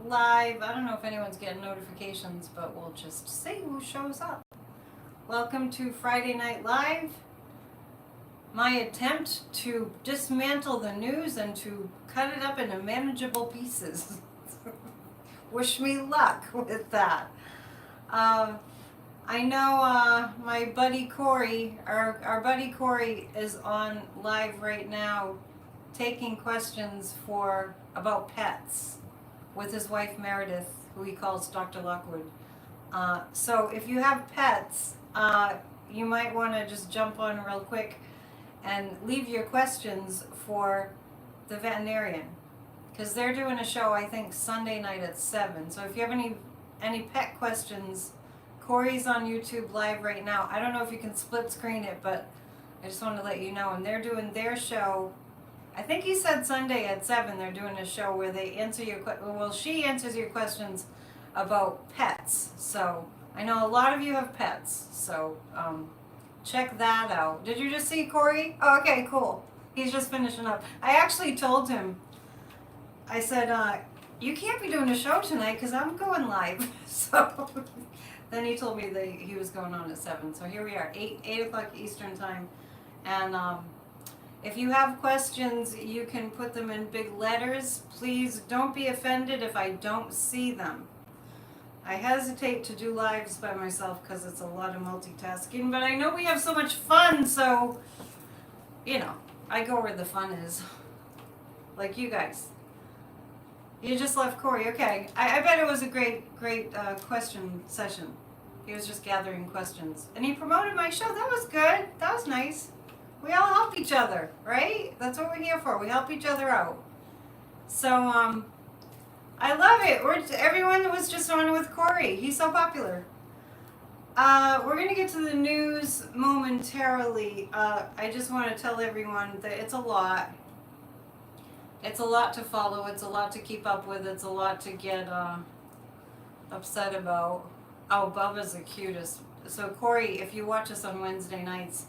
live. I don't know if anyone's getting notifications, but we'll just see who shows up. Welcome to Friday Night Live. My attempt to dismantle the news and to cut it up into manageable pieces. Wish me luck with that. I know my buddy Corey, our buddy Corey is on live right now taking questions about pets with his wife Meredith, who he calls Dr. Lockwood. So if you have pets, you might want to just jump on real quick and leave your questions for the veterinarian, because they're doing a show, I think, Sunday night at 7. So if you have any pet questions, Corey's on YouTube live right now. I don't know if you can split screen it, but I just wanted to let you know. And they're doing their show, I think he said Sunday at 7, they're doing a show where they answer she answers your questions about pets. So I know a lot of you have pets, so check that out. Did you just see Corey? Oh, okay, cool. He's just finishing up. I actually told him, I said, you can't be doing a show tonight because I'm going live. So then he told me that he was going on at 7. So here we are, 8 o'clock Eastern time. And if you have questions, you can put them in big letters. Please don't be offended if I don't see them. I hesitate to do lives by myself because it's a lot of multitasking, but I know we have so much fun, so, I go where the fun is. Like you guys. You just left Corey. Okay. I bet it was a great question session. He was just gathering questions. And he promoted my show. That was good. That was nice. We all help each other, right? That's what we're here for. We help each other out. So, I love it. Everyone was just on with Corey. He's so popular. We're going to get to the news momentarily. I just want to tell everyone that it's a lot. It's a lot to follow. It's a lot to keep up with. It's a lot to get upset about. Oh, Bubba's the cutest. So, Corey, if you watch us on Wednesday nights,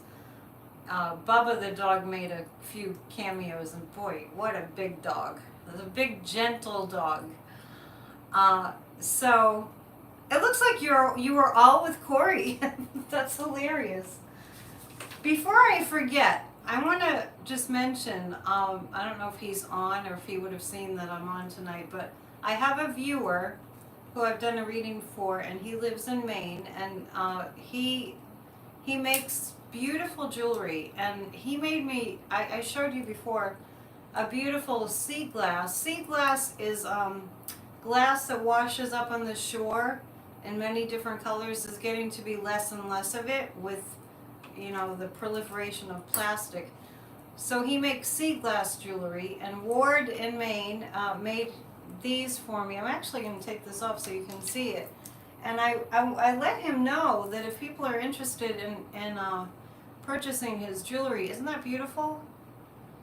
Bubba the dog made a few cameos, and boy, what a big dog. It's a big, gentle dog. So it looks like you were all with Corey. That's hilarious. Before I forget, I want to just mention, I don't know if he's on or if he would have seen that I'm on tonight, but I have a viewer who I've done a reading for, and he lives in Maine, and he makes beautiful jewelry, and he made me, I showed you before, a beautiful sea glass. Sea glass is glass that washes up on the shore in many different colors. Is getting to be less and less of it with, the proliferation of plastic. So he makes sea glass jewelry, and Ward in Maine made these for me. I'm actually going to take this off so you can see it. And I let him know that if people are interested in purchasing his jewelry, isn't that beautiful?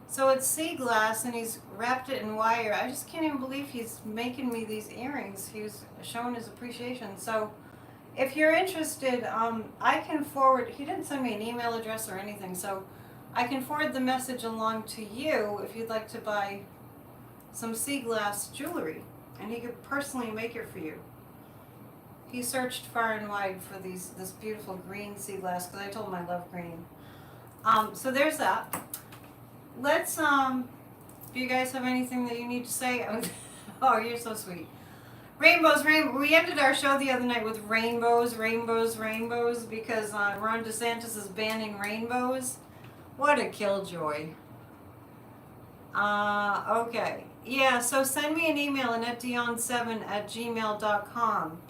So it's sea glass, and he's wrapped it in wire. I just can't even believe he's making me these earrings. He was showing his appreciation. So if you're interested, I can forward, he didn't send me an email address or anything, so I can forward the message along to you if you'd like to buy some sea glass jewelry, and he could personally make it for you. He searched far and wide for this beautiful green sea glass, because I told him I love green. So there's that. Let's, do you guys have anything that you need to say? Oh, you're so sweet. Rainbows. We ended our show the other night with rainbows, because Ron DeSantis is banning rainbows. What a killjoy. Okay. Yeah, so send me an email, AnnetteDion7@gmail.com,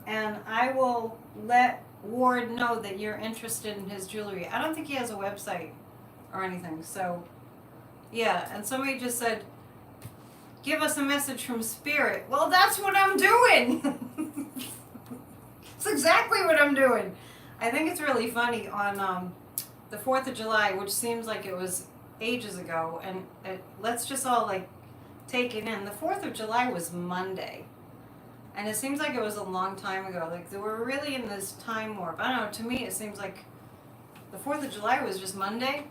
and I will let Ward know that you're interested in his jewelry. I don't think he has a website or anything, so yeah. And somebody just said, give us a message from Spirit. Well, that's what I'm doing. It's exactly what I'm doing. I think it's really funny on the 4th of July, which seems like it was ages ago, and let's just all take it in. The 4th of July was Monday, and it seems like it was a long time ago. Like, we're really in this time warp. I don't know, to me it seems like the 4th of July was just Monday.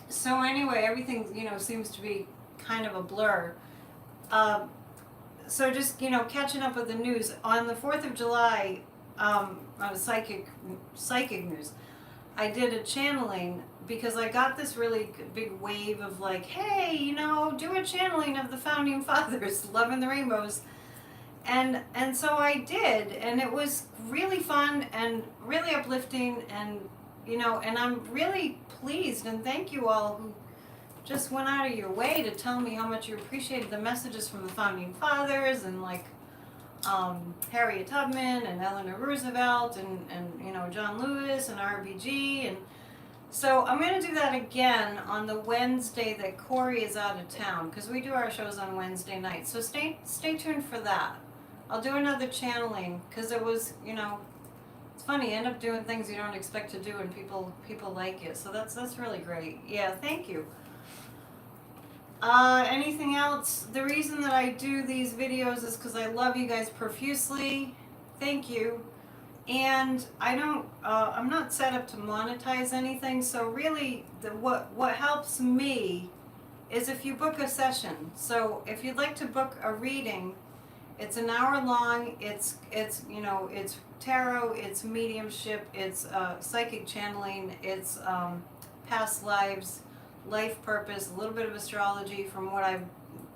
So anyway, everything, seems to be kind of a blur. So just, catching up with the news. On the 4th of July, on psychic news, I did a channeling because I got this really big wave of like, hey, do a channeling of the founding fathers, loving the rainbows. And so I did, and it was really fun and really uplifting, and and I'm really pleased, and thank you all who just went out of your way to tell me how much you appreciated the messages from the founding fathers, and like Harriet Tubman and Eleanor Roosevelt and John Lewis and RBG. And so I'm going to do that again on the Wednesday that Corey is out of town, because we do our shows on Wednesday night. So stay tuned for that. I'll do another channeling because it was, it's funny, you end up doing things you don't expect to do and people like it. So that's really great. Yeah, thank you. Anything else? The reason that I do these videos is because I love you guys profusely. Thank you. And I'm not set up to monetize anything. So really, what helps me is if you book a session. So if you'd like to book a reading, it's an hour long. It's tarot, it's mediumship, it's psychic channeling, it's past lives, life purpose, a little bit of astrology from what I've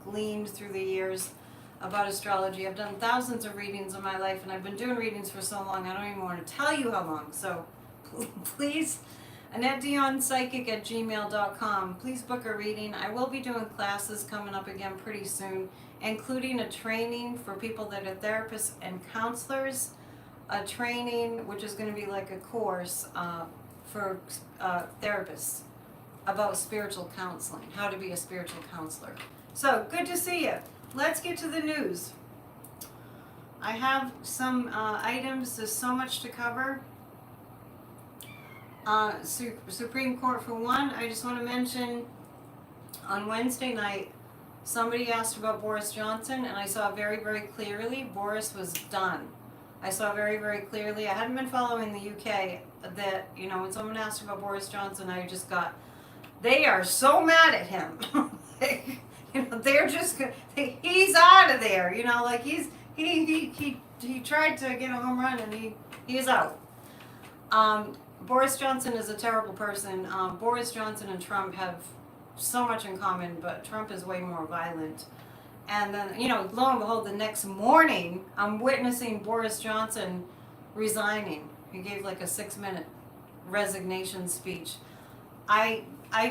gleaned through the years about astrology. I've done thousands of readings in my life, and I've been doing readings for so long I don't even want to tell you how long. So please, AnnetteDionPsychic@gmail.com. Please book a reading. I will be doing classes coming up again pretty soon, including a training for people that are therapists and counselors, a training which is going to be like a course for therapists about spiritual counseling, how to be a spiritual counselor. So, good to see you. Let's get to the news. I have some items. There's so much to cover. Supreme Court for one. I just want to mention on Wednesday night, somebody asked about Boris Johnson, and I saw very, very clearly Boris was done. I saw very, very clearly. I hadn't been following the UK that, when someone asked about Boris Johnson, I just got, they are so mad at him. They're just, he's out of there. Like he tried to get a home run and he is out. Boris Johnson is a terrible person. Boris Johnson and Trump have so much in common, but Trump is way more violent. And then, lo and behold, the next morning, I'm witnessing Boris Johnson resigning. He gave like a 6-minute resignation speech. I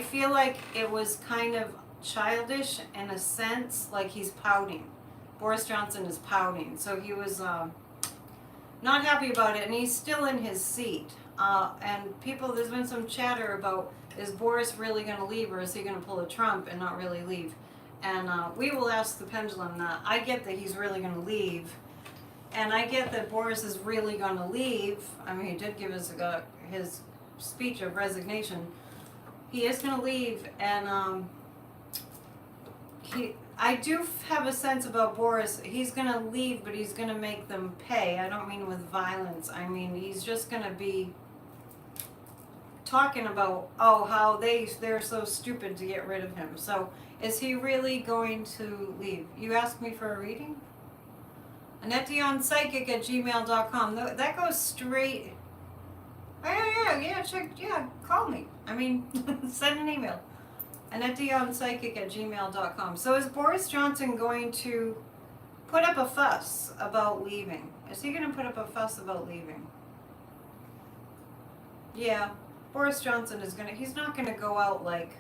feel like it was kind of childish in a sense, like he's pouting. Boris Johnson is pouting. So he was not happy about it, and he's still in his seat. And there's been some chatter about, is Boris really going to leave, or is he going to pull a Trump and not really leave? And we will ask the pendulum that. I get that he's really going to leave, and I get that Boris is really going to leave. I mean, he did give his speech of resignation. He is going to leave, and I do have a sense about Boris. He's going to leave, but he's going to make them pay. I don't mean with violence. I mean, he's just going to be talking about, how they're so stupid to get rid of him. So is he really going to leave? You asked me for a reading? AnnetteDionPsychic@gmail.com. That goes straight. Call me. I mean, send an email. AnnetteDionPsychic@gmail.com. So is Boris Johnson going to put up a fuss about leaving? Is he going to put up a fuss about leaving? Yeah, Boris Johnson he's not going to go out like,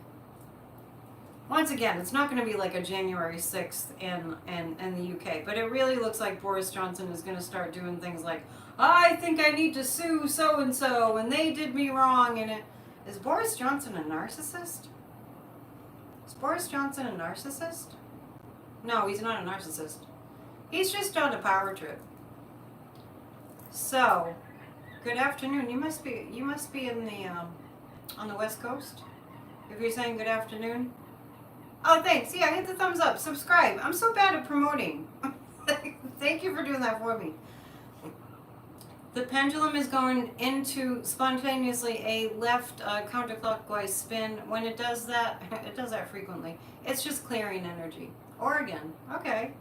once again, it's not going to be like a January 6th in the UK, but it really looks like Boris Johnson is going to start doing things like, I think I need to sue so-and-so, and they did me wrong, and is Boris Johnson a narcissist? Is Boris Johnson a narcissist? No, he's not a narcissist. He's just on a power trip. So, good afternoon. You must be in the on the West Coast. If you're saying good afternoon. Oh, thanks. Yeah, hit the thumbs up. Subscribe. I'm so bad at promoting. Thank you for doing that for me. The pendulum is going into spontaneously a left counterclockwise spin. When it does that frequently. It's just clearing energy. Oregon. Okay.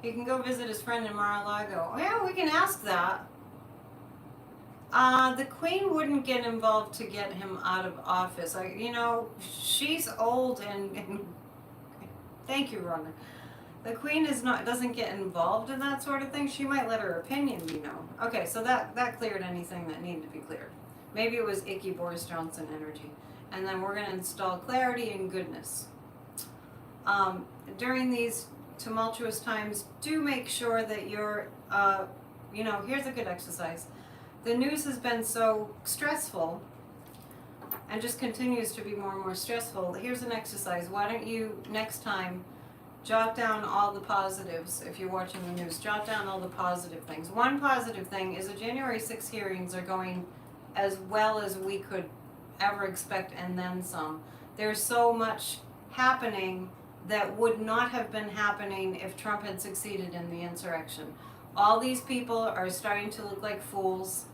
He can go visit his friend in Mar-a-Lago. Yeah, we can ask that. The Queen wouldn't get involved to get him out of office. She's old and thank you, Rhonda. The Queen doesn't get involved in that sort of thing. She might let her opinion be known. Okay, so that cleared anything that needed to be cleared. Maybe it was icky Boris Johnson energy. And then we're going to install clarity and goodness. During these tumultuous times, do make sure that you're, here's a good exercise. The news has been so stressful and just continues to be more and more stressful. Here's an exercise. Why don't you, next time, jot down all the positives. If you're watching the news, jot down all the positive things. One positive thing is the January 6 hearings are going as well as we could ever expect, and then some. There's so much happening that would not have been happening if Trump had succeeded in the insurrection. All these people are starting to look like fools.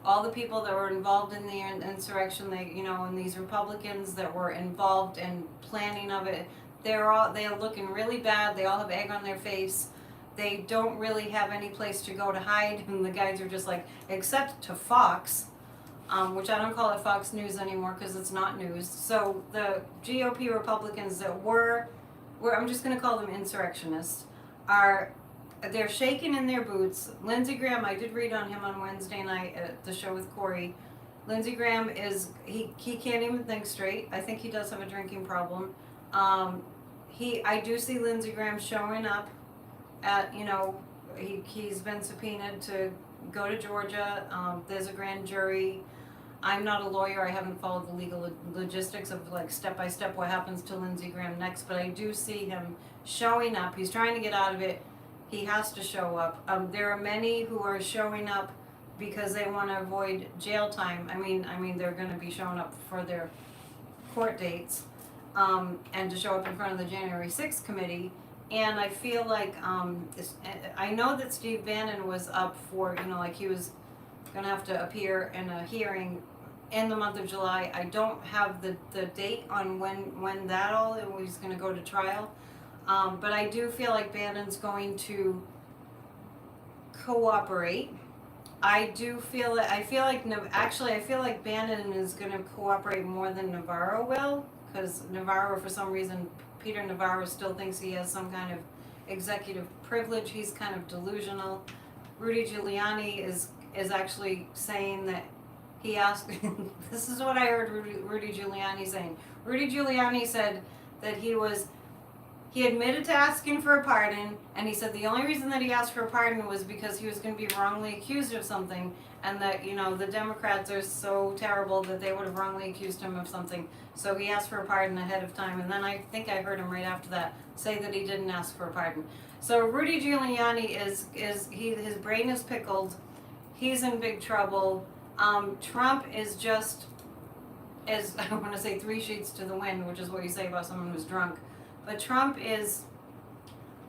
All the people that were involved in the insurrection, and these Republicans that were involved in planning of it, they're looking really bad. They all have egg on their face. They don't really have any place to go to hide, and the guys are just like, except to Fox, which I don't call it Fox News anymore because it's not news. So the GOP Republicans that were I'm just going to call them insurrectionists, they're shaking in their boots. Lindsey Graham, I did read on him on Wednesday night at the show with Corey. Lindsey Graham he can't even think straight. I think he does have a drinking problem. I do see Lindsey Graham showing up at, he's been subpoenaed to go to Georgia. There's a grand jury. I'm not a lawyer. I haven't followed the legal logistics of step by step what happens to Lindsey Graham next, but I do see him showing up. He's trying to get out of it. He has to show up. There are many who are showing up because they want to avoid jail time. I mean, they're going to be showing up for their court dates, and to show up in front of the January 6th committee. And I feel like I know that Steve Bannon was up for, he was going to have to appear in a hearing in the month of July. I don't have the date on when that all he's going to go to trial. But I do feel like Bannon's going to cooperate. I feel like Bannon is going to cooperate more than Navarro will, because Navarro, for some reason, Peter Navarro still thinks he has some kind of executive privilege. He's kind of delusional. Rudy Giuliani is actually saying that he asked, this is what I heard Rudy Giuliani saying. Rudy Giuliani said that he admitted to asking for a pardon, and he said the only reason that he asked for a pardon was because he was going to be wrongly accused of something, and that, the Democrats are so terrible that they would have wrongly accused him of something. So he asked for a pardon ahead of time, and then I think I heard him right after that say that he didn't ask for a pardon. So Rudy Giuliani his brain is pickled. He's in big trouble. Trump is just, I want to say 3 sheets to the wind, which is what you say about someone who's drunk. But Trump is,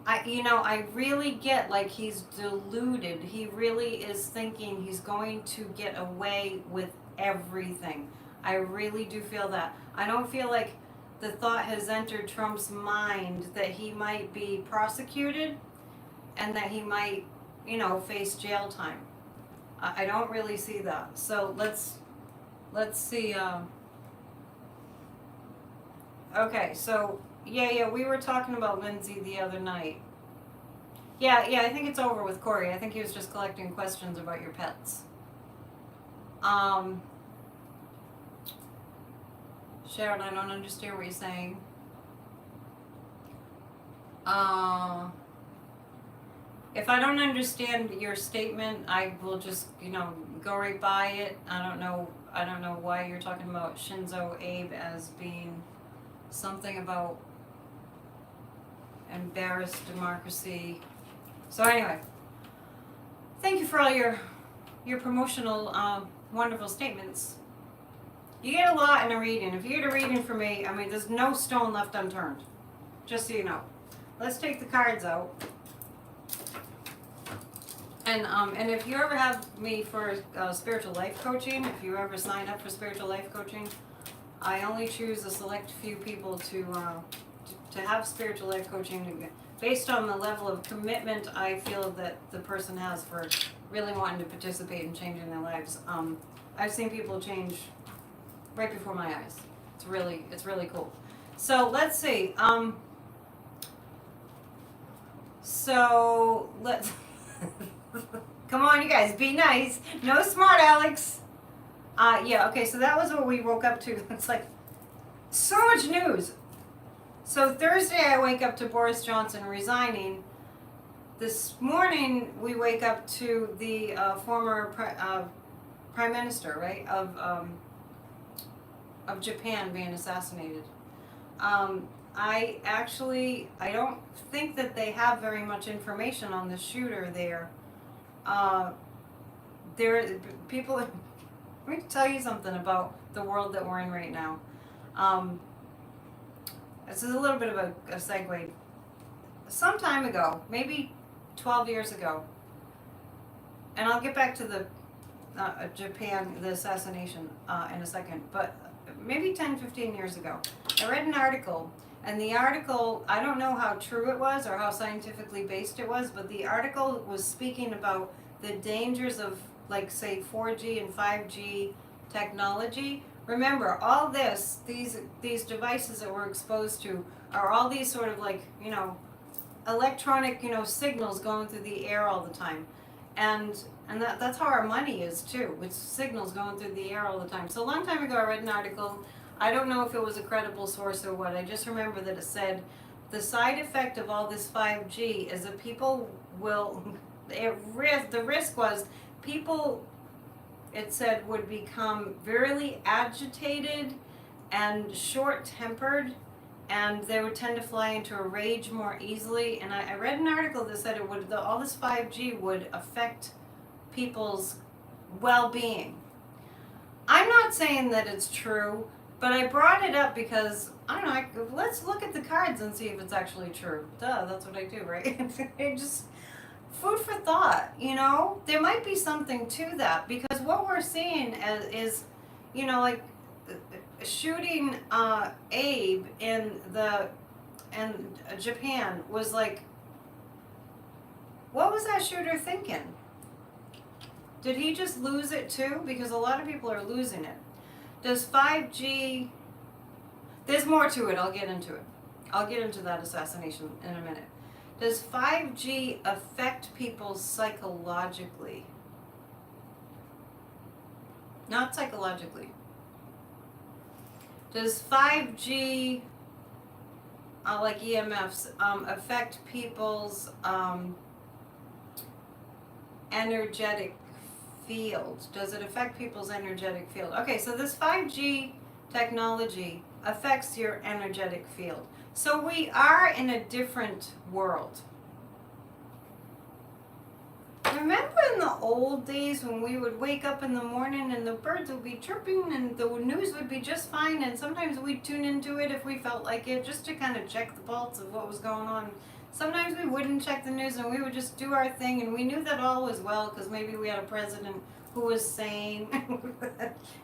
I really get he's deluded. He really is thinking he's going to get away with everything. I really do feel that. I don't feel like the thought has entered Trump's mind that he might be prosecuted and that he might, face jail time. I don't really see that. So let's see. Okay, so yeah, we were talking about Lindsey the other night. Yeah, I think it's over with Corey. I think he was just collecting questions about your pets. Sharon, I don't understand what you're saying. If I don't understand your statement, I will just, go right by it. I don't know why you're talking about Shinzo Abe as being something about embarrassed democracy. So anyway, thank you for all your promotional wonderful statements. You get a lot in a reading. If you get a reading from me, there's no stone left unturned. Just so you know. Let's take the cards out. And if you ever have me for spiritual life coaching, if you ever sign up for spiritual life coaching, I only choose a select few people to to have spiritual life coaching based on the level of commitment I feel that the person has for really wanting to participate in changing their lives. I've seen people change right before my eyes. It's really cool. So let's see. So let's come on, you guys, be nice. No smart Alex. Yeah, okay, so that was what we woke up to. It's like so much news. So Thursday I wake up to Boris Johnson resigning. This morning we wake up to the former prime minister, right, of Japan being assassinated. I don't think that they have very much information on the shooter there. People. Let me tell you something about the world that we're in right now. This is a little bit of a segue. Some time ago, maybe 12 years ago, and I'll get back to the Japan, the assassination in a second, but maybe 10, 15 years ago, I read an article, and the article, I don't know how true it was or how scientifically based it was, but the article was speaking about the dangers of, like, say, 4G and 5G technology. Remember, all these devices that we're exposed to are all these sort of like, electronic, signals going through the air all the time. And that's how our money is too. It's signals going through the air all the time. So a long time ago I read an article. I don't know if it was a credible source or what. I just remember that it said the side effect of all this 5G is that people will, the risk was people, it said, would become very agitated and short-tempered, and they would tend to fly into a rage more easily. And I read an article that said all this 5G would affect people's well-being. I'm not saying that it's true, but I brought it up because, I don't know, let's look at the cards and see if it's actually true. Duh, that's what I do, right? Just food for thought, There might be something to that, because what we're seeing is like shooting Abe in Japan was like, what was that shooter thinking? Did he just lose it too? Because a lot of people are losing it. Does 5G, there's more to it, I'll get into it. I'll get into that assassination in a minute. Does 5G affect people psychologically? Not psychologically. Does 5G, like EMFs, affect people's energetic field? Does it affect people's energetic field? Okay, so this 5G technology affects your energetic field. So we are in a different world. Remember in the old days when we would wake up in the morning and the birds would be chirping and the news would be just fine, and sometimes we'd tune into it if we felt like it, just to kind of check the pulse of what was going on. Sometimes we wouldn't check the news and we would just do our thing, and we knew that all was well because maybe we had a president who was sane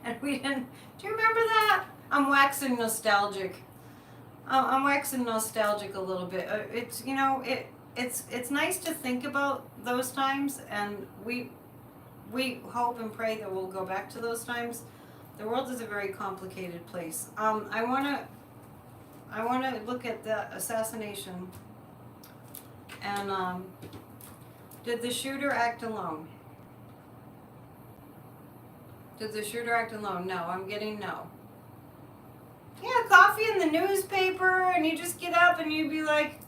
and we didn't. Do you remember that? I'm waxing nostalgic. I'm waxing nostalgic a little bit. It's nice to think about those times, and we hope and pray that we'll go back to those times. The world is a very complicated place. I wanna look at the assassination, and did the shooter act alone? Did the shooter act alone? No, I'm getting no. Yeah, coffee in the newspaper, and you just get up and you'd be like,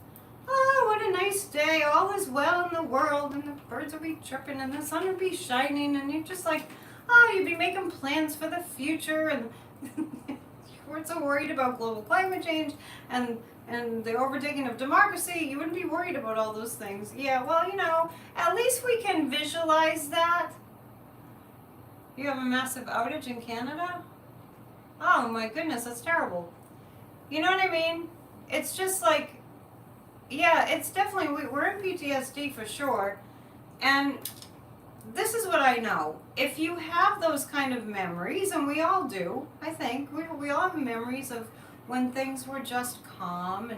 oh, what a nice day, all is well in the world, and the birds will be chirping, and the sun will be shining, and you're just like, oh, you'd be making plans for the future, and you weren't so worried about global climate change, and the overtaking of democracy. You wouldn't be worried about all those things. Yeah, well, at least we can visualize that. You have a massive outage in Canada? Oh my goodness, that's terrible. You know what I mean? It's just like, yeah, it's definitely, we're in PTSD for sure. And this is what I know. If you have those kind of memories, and we all do, I think, we all have memories of when things were just calm,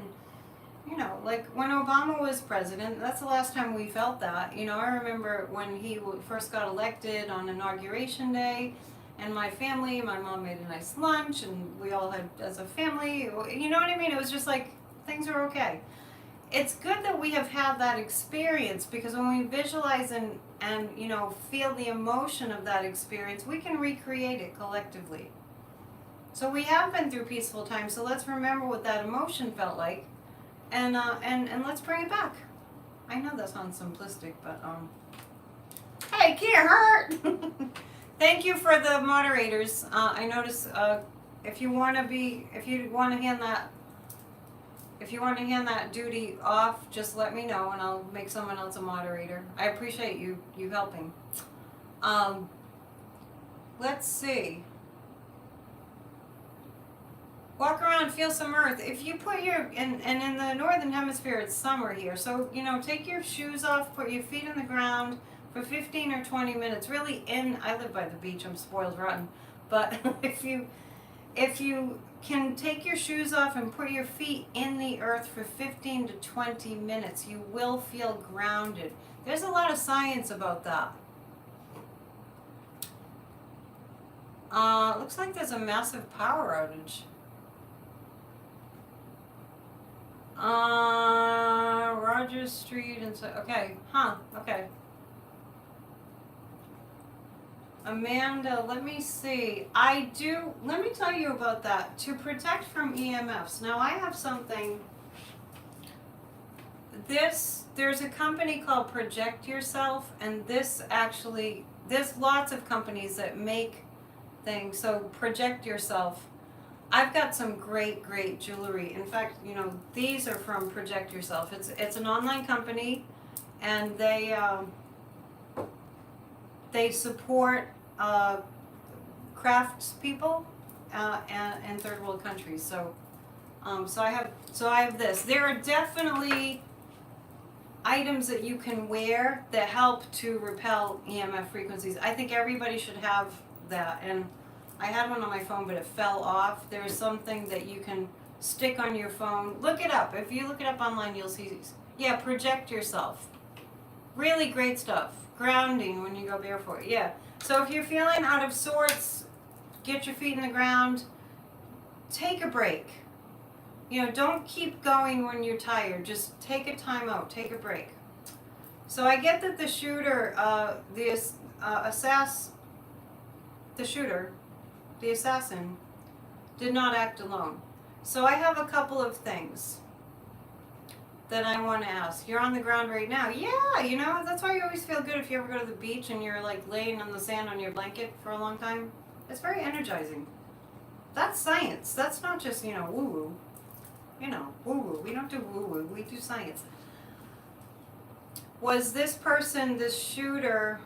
You know, like when Obama was president, that's the last time we felt that. You know, I remember when he first got elected on Inauguration Day, and my family, my mom made a nice lunch, and we all had, as a family, you know what I mean? It was just like, things are okay. It's good that we have had that experience, because when we visualize and you know, feel the emotion of that experience, we can recreate it collectively. So we have been through peaceful times, so let's remember what that emotion felt like, and let's bring it back. I know that sounds simplistic, but hey, can't hurt. Thank you for the moderators. I notice if you want to hand that duty off, just let me know and I'll make someone else a moderator. I appreciate you helping. Let's see. Walk around, feel some earth. If you put and in the northern hemisphere it's summer here, so you know, take your shoes off, put your feet on the ground for 15 or 20 minutes. Really, I live by the beach, I'm spoiled rotten, but if you can take your shoes off and put your feet in the earth for 15 to 20 minutes, you will feel grounded. There's a lot of science about that. Looks like there's a massive power outage. Rogers Street and so, okay, okay. Amanda, let me see. Let me tell you about that. To protect from EMFs. Now I have something. There's a company called Project Yourself, and there's lots of companies that make things. So Project Yourself. I've got some great jewelry. In fact, you know, these are from Project Yourself. It's an online company, and they support crafts people and third world countries. So I have this. There are definitely items that you can wear that help to repel EMF frequencies. I think everybody should have that. And I had one on my phone, but it fell off. There's something that you can stick on your phone. Look it up. If you look it up online, you'll see. Yeah, Project Yourself. Really great stuff. Grounding when you go barefoot. Yeah. So if you're feeling out of sorts, get your feet in the ground. Take a break. You know, don't keep going when you're tired. Just take a time out. Take a break. So I get that the shooter, the assassin, did not act alone. So I have a couple of things that I want to ask. You're on the ground right now. Yeah, you know, that's why you always feel good if you ever go to the beach and you're like laying on the sand on your blanket for a long time. It's very energizing. That's science. That's not just, you know, woo-woo. You know, woo-woo. We don't do woo-woo. We do science. Was this person, this shooter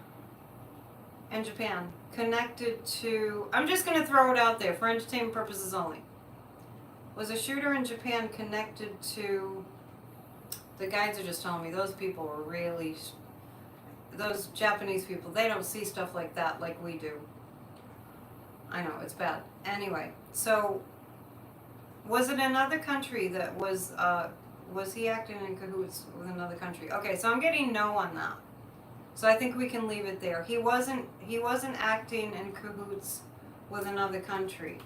in Japan, connected to, I'm just going to throw it out there for entertainment purposes only. Was a shooter in Japan connected to, the guides are just telling me, those people were really, those Japanese people, they don't see stuff like that like we do. I know, it's bad. Anyway, so was it another country that was he acting in cahoots with another country? Okay, so I'm getting no on that. So I think we can leave it there. He wasn't acting in cahoots with another country.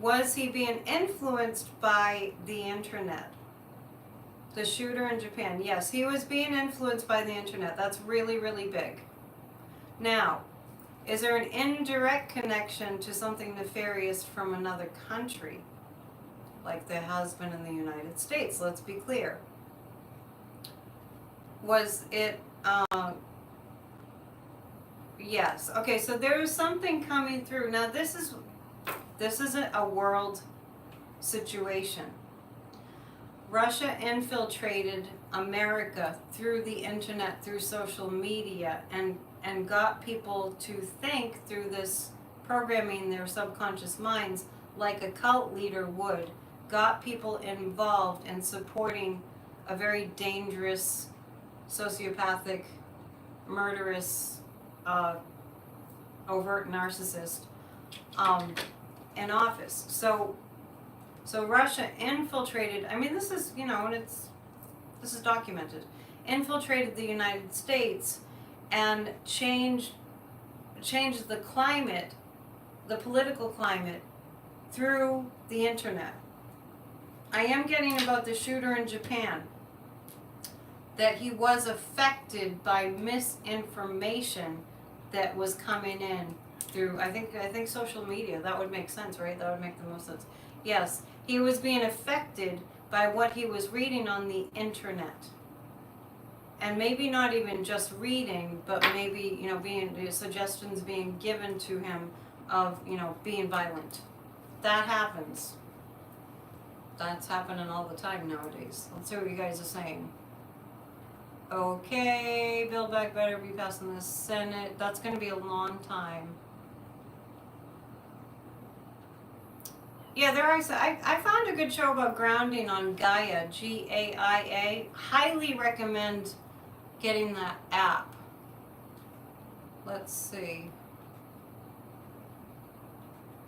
Was he being influenced by the internet? The shooter in Japan. Yes, he was being influenced by the internet. That's really, really big. Now, is there an indirect connection to something nefarious from another country? Like there has been in the United States, let's be clear. Was it, yes. Okay, so there is something coming through. Now this isn't a world situation. Russia infiltrated America through the internet, through social media, and got people to think through this programming their subconscious minds like a cult leader would. Got people involved in supporting a very dangerous, sociopathic, murderous, overt narcissist in office. So So Russia infiltrated, I mean, this is, and this is documented, infiltrated the United States and changed the climate, the political climate, through the internet. I am getting about the shooter in Japan, that he was affected by misinformation that was coming in through, I think social media. That would make sense, right? That would make the most sense. Yes, he was being affected by what he was reading on the internet. And maybe not even just reading, but maybe, being suggestions being given to him of, being violent. That happens. That's happening all the time nowadays. Let's see what you guys are saying. Okay, Build Back Better be passing the Senate. That's going to be a long time. Yeah, I found a good show about grounding on Gaia, Gaia. Highly recommend getting that app. Let's see.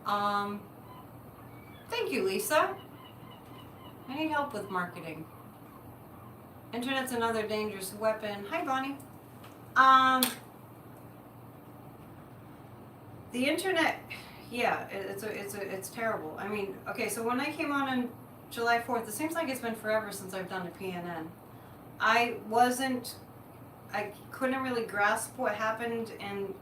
Thank you, Lisa. I need help with marketing. Internet's another dangerous weapon. Hi, Bonnie. The internet, yeah, it's terrible. I mean, okay, so when I came on July 4th, it seems like it's been forever since I've done a PNN. I couldn't really grasp what happened in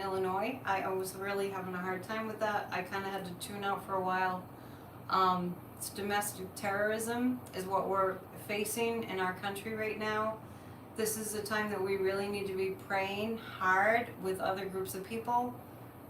Illinois. I was really having a hard time with that. I kind of had to tune out for a while. It's domestic terrorism is what we're facing in our country right now. This is a time that we really need to be praying hard with other groups of people.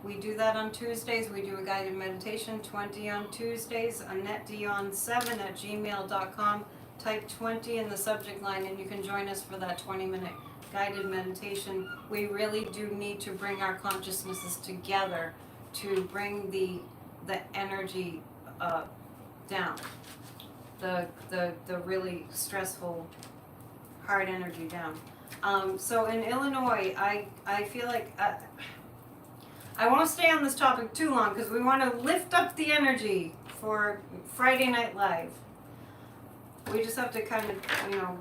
We do that on Tuesdays. We do a guided meditation, 20 on Tuesdays, AnnetteDion7@gmail.com. Type 20 in the subject line and you can join us for that 20-minute guided meditation. We really do need to bring our consciousnesses together to bring the energy down. The really stressful, hard energy down. So in Illinois, I feel like I won't stay on this topic too long because we want to lift up the energy for Friday Night Live. We just have to kind of,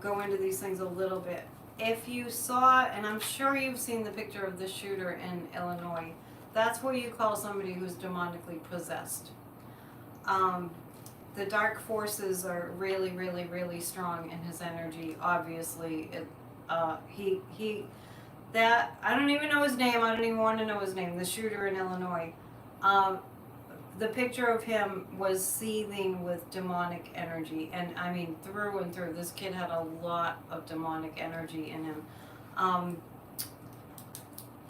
go into these things a little bit. If you saw, and I'm sure you've seen the picture of the shooter in Illinois, that's what you call somebody who's demonically possessed. The dark forces are really, really, really strong in his energy. Obviously, that I don't even know his name. I don't even want to know his name. The shooter in Illinois. The picture of him was seething with demonic energy, and I mean through and through. This kid had a lot of demonic energy in him.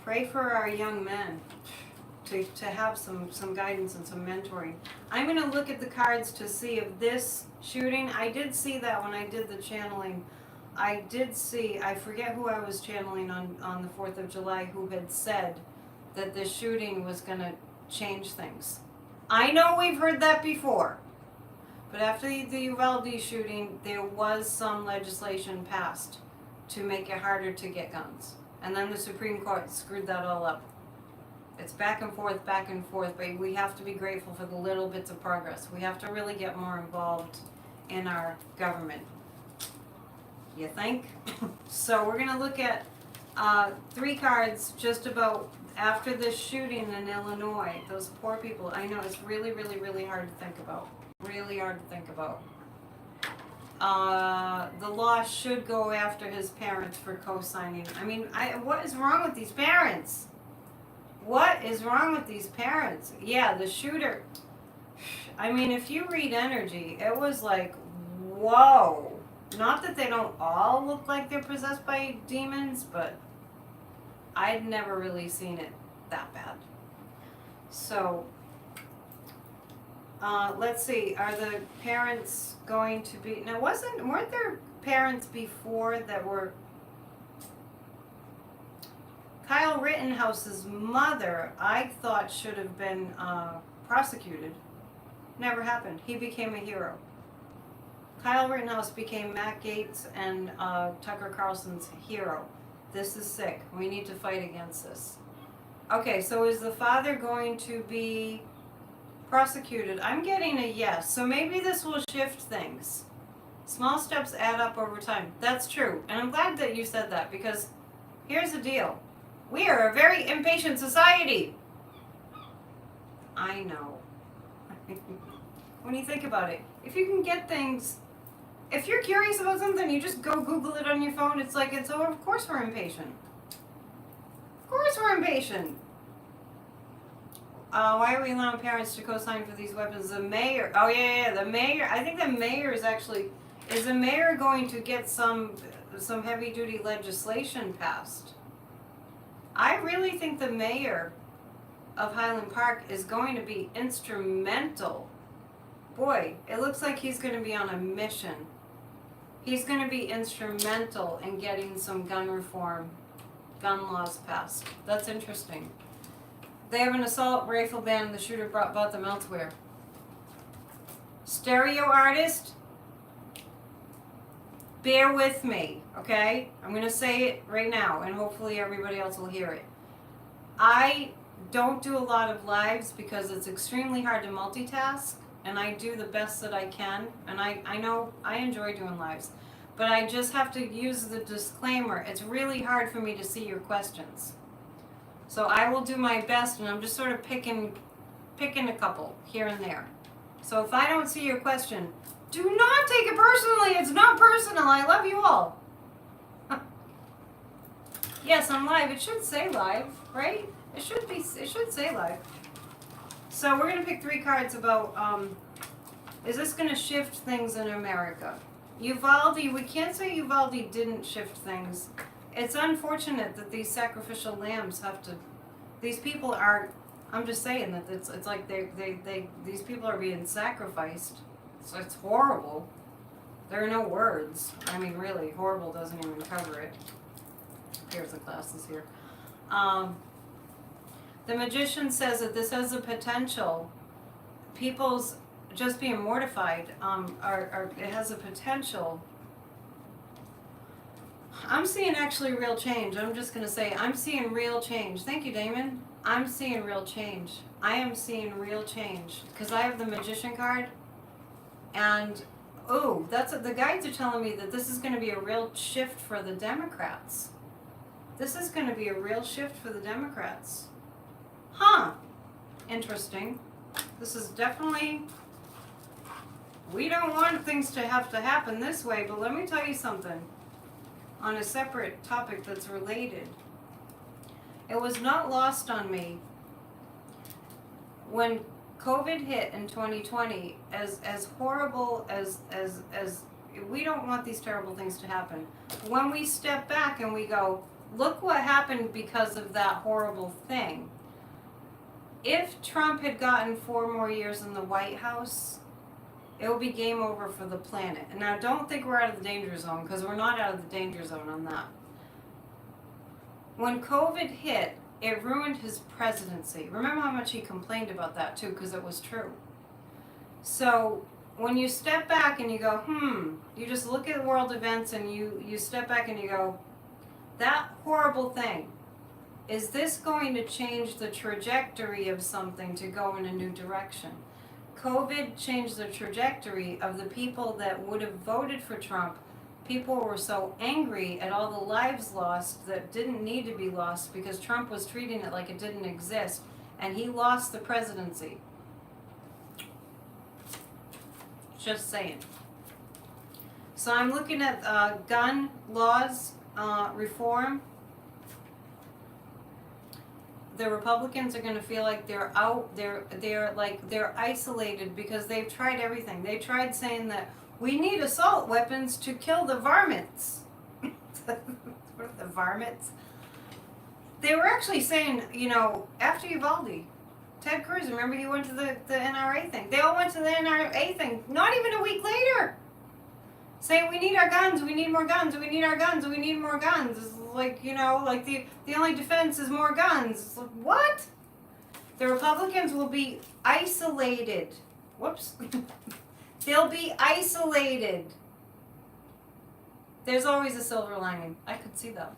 Pray for our young men to have some guidance and some mentoring. I'm going to look at the cards to see if this shooting, I did see that when I did the channeling. I did see, I forget who I was channeling on the 4th of July, who had said that this shooting was going to change things. I know we've heard that before, but after the Uvalde shooting, there was some legislation passed to make it harder to get guns. And then the Supreme Court screwed that all up. It's back and forth, but we have to be grateful for the little bits of progress. We have to really get more involved in our government. You think? So we're going to look at 3 cards just about after this shooting in Illinois. Those poor people. I know it's really, really, really hard to think about. Really hard to think about. The law should go after his parents for co-signing. I mean, what is wrong with these parents? What is wrong with these parents? Yeah, the shooter. I mean, if you read energy, it was like, whoa. Not that they don't all look like they're possessed by demons, but I'd never really seen it that bad. So, let's see. Are the parents going to be... Now, weren't there parents before that were... Kyle Rittenhouse's mother, I thought should have been prosecuted. Never happened. He became a hero. Kyle Rittenhouse became Matt Gaetz and Tucker Carlson's hero. This is sick. We need to fight against this. Okay, so is the father going to be Prosecuted. I'm getting a yes. So maybe this will shift things. Small steps add up over time. That's true. And I'm glad that you said that, because here's the deal. We are a very impatient society. I know. When you think about it, if you can get things, if you're curious about something, you just go Google it on your phone. It's like, it's, oh, of course we're impatient. Of course we're impatient. Why are we allowing parents to co-sign for these weapons? The mayor, oh yeah, the mayor, I think the mayor is actually, is the mayor going to get some heavy duty legislation passed? I really think the mayor of Highland Park is going to be instrumental. Boy, it looks like he's going to be on a mission. He's going to be instrumental in getting some gun reform, gun laws passed. That's interesting. They have an assault rifle ban and the shooter bought them elsewhere. Stereo artist, bear with me, okay? I'm going to say it right now and hopefully everybody else will hear it. I don't do a lot of lives because it's extremely hard to multitask, and I do the best that I can, and I know I enjoy doing lives, but I just have to use the disclaimer. It's really hard for me to see your questions. So I will do my best, and I'm just sort of picking a couple here and there. So if I don't see your question, do not take it personally. It's not personal. I love you all. Yes, I'm live. It should say live, right? It should say live. So we're going to pick 3 cards about, is this going to shift things in America? Uvalde, we can't say Uvalde didn't shift things. It's unfortunate that these sacrificial lambs have to, these people are, I'm just saying that it's like these people are being sacrificed. So it's horrible. There are no words. I mean, really, horrible doesn't even cover it. Here's the glasses here. The magician says that this has the potential, people's just being mortified, it has a potential. I'm seeing actually real change. I'm just going to say, I'm seeing real change. Thank you, Damon. I'm seeing real change. I am seeing real change. Because I have the magician card. And, oh, that's what the guides are telling me, that this is going to be a real shift for the Democrats. This is going to be a real shift for the Democrats. Huh. Interesting. This is definitely, we don't want things to happen this way, but let me tell you something. On a separate topic that's related. It was not lost on me when COVID hit in 2020, as horrible as we don't want these terrible things to happen. When we step back and we go, look what happened because of that horrible thing. If Trump had gotten 4 more years in the White House, it will be game over for the planet. And now don't think we're out of the danger zone, because we're not out of the danger zone on that. When COVID hit, it ruined his presidency. Remember how much he complained about that too, because it was true. So when you step back and you go, you just look at world events and you step back and you go, that horrible thing, is this going to change the trajectory of something to go in a new direction? COVID changed the trajectory of the people that would have voted for Trump. People were so angry at all the lives lost that didn't need to be lost because Trump was treating it like it didn't exist, and he lost the presidency. Just saying. So I'm looking at gun laws reform. The Republicans are going to feel like they're out, they're isolated because they've tried everything. They tried saying that we need assault weapons to kill the varmints. What are the varmints? They were actually saying, after Uvalde, Ted Cruz, remember he went to the NRA thing. They all went to the NRA thing, not even a week later. Saying we need our guns, we need more guns, we need our guns, we need more guns. It's like, the only defense is more guns. It's like, what? The Republicans will be isolated. Whoops. They'll be isolated. There's always a silver lining. I could see that.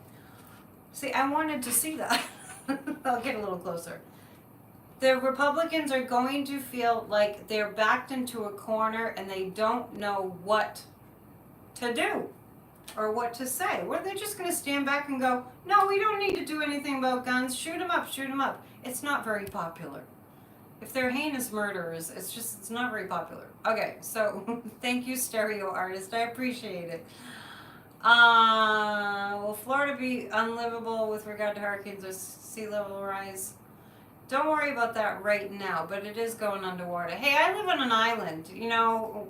See, I wanted to see that. I'll get a little closer. The Republicans are going to feel like they're backed into a corner and they don't know what to do or what to say. Well, they're just going to stand back and go, no, we don't need to do anything about guns. Shoot them up, shoot them up. It's not very popular. If they're heinous murderers, it's not very popular. Okay, so thank you, stereo artist. I appreciate it. Will Florida be unlivable with regard to hurricanes or sea level rise? Don't worry about that right now, but it is going underwater. Hey, I live on an island. You know,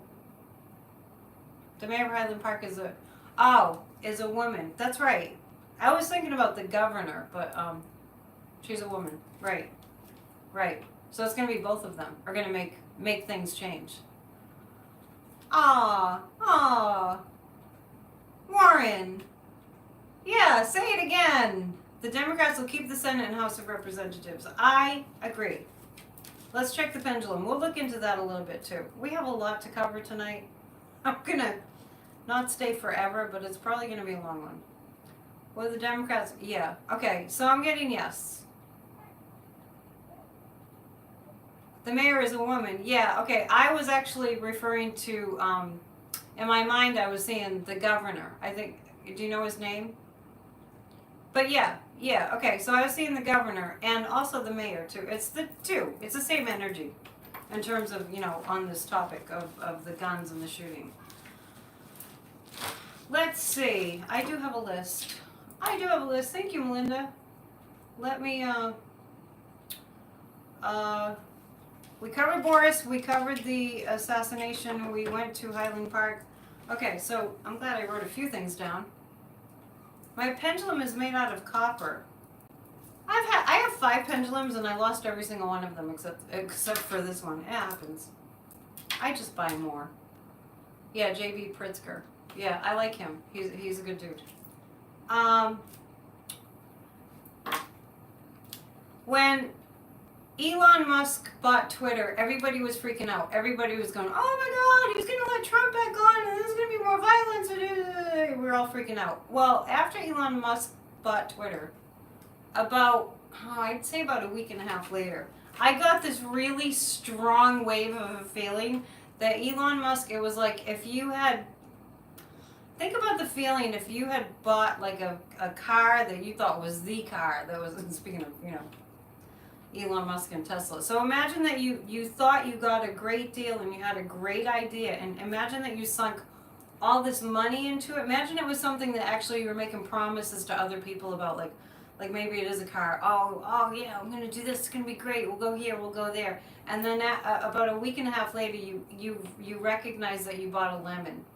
the mayor of Highland Park is a woman. That's right. I was thinking about the governor, but she's a woman. Right. Right. So it's going to be both of them are going to make things change. Warren. Yeah, say it again. The Democrats will keep the Senate and House of Representatives. I agree. Let's check the pendulum. We'll look into that a little bit too. We have a lot to cover tonight. I'm going to not stay forever, but it's probably going to be a long one. Will the Democrats? Yeah. Okay, so I'm getting yes. The mayor is a woman. Yeah, okay. I was actually referring to, in my mind, I was saying the governor. I think, do you know his name? But yeah, okay. So I was seeing the governor and also the mayor too. It's the two. It's the same energy in terms of, on this topic of the guns and the shooting. Let's see. I do have a list. Thank you, Melinda. Let me, we covered Boris. We covered the assassination. We went to Highland Park. Okay, so I'm glad I wrote a few things down. My pendulum is made out of copper. I have 5 pendulums and I lost every single one of them except for this one. It happens. I just buy more. Yeah, J.B. Pritzker. Yeah, I like him. He's a good dude. When Elon Musk bought Twitter, everybody was freaking out. Everybody was going, oh my God, he's going to let Trump back on and there's going to be more violence. We were all freaking out. Well, after Elon Musk bought Twitter, I'd say about a week and a half later, I got this really strong wave of a feeling that Elon Musk, it was like if you had, think about the feeling if you had bought like a car that you thought was the car that was, speaking of, Elon Musk and Tesla. So imagine that you thought you got a great deal and you had a great idea, and imagine that you sunk all this money into it. Imagine it was something that actually you were making promises to other people about, like maybe it is a car. Oh yeah, I'm gonna do this. It's gonna be great. We'll go here. We'll go there. And then about a week and a half later, you recognize that you bought a lemon,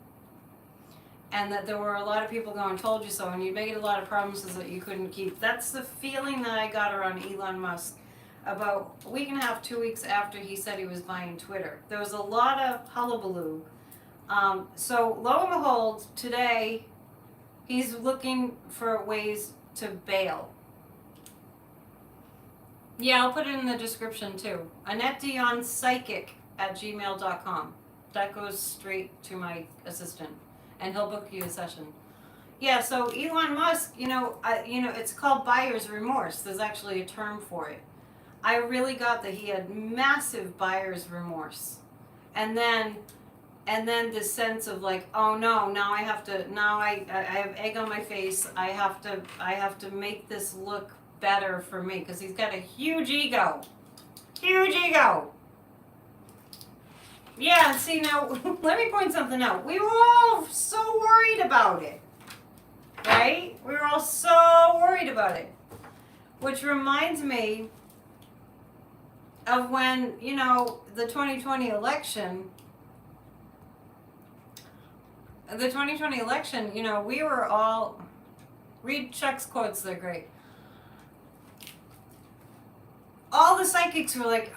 and that there were a lot of people going, "Told you so," and you made a lot of promises that you couldn't keep. That's the feeling that I got around Elon Musk. About a week and a half, 2 weeks after he said he was buying Twitter. There was a lot of hullabaloo. So lo and behold, today he's looking for ways to bail. Yeah, I'll put it in the description too. AnnetteDionPsychic@gmail.com. That goes straight to my assistant, and he'll book you a session. Yeah, so Elon Musk, it's called buyer's remorse. There's actually a term for it. I really got that he had massive buyer's remorse, and then this sense of like, oh no, now I have egg on my face. I have to make this look better for me, because he's got a huge ego. Yeah, see now, let me point something out. We were all so worried about it, right? We were all so worried about it, which reminds me of when, the 2020 election, we were all, read Chuck's quotes, they're great. All the psychics were like,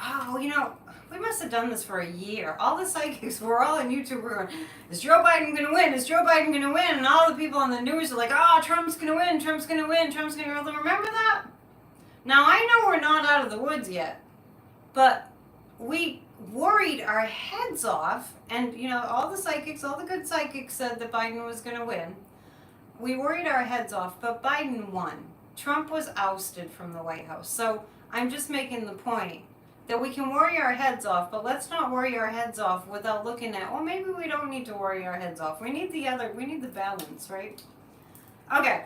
we must have done this for a year. All the psychics were all on YouTube were going, is Joe Biden going to win? Is Joe Biden going to win? And all the people on the news are like, Trump's going to win, Trump's going to win, Trump's going to win. Remember that? Now, I know we're not out of the woods yet. But we worried our heads off, and all the good psychics said that Biden was going to win. We worried our heads off, but Biden won. Trump was ousted from the White House. So I'm just making the point that we can worry our heads off, but let's not worry our heads off without looking at, well, maybe we don't need to worry our heads off. We need the balance, right? Okay.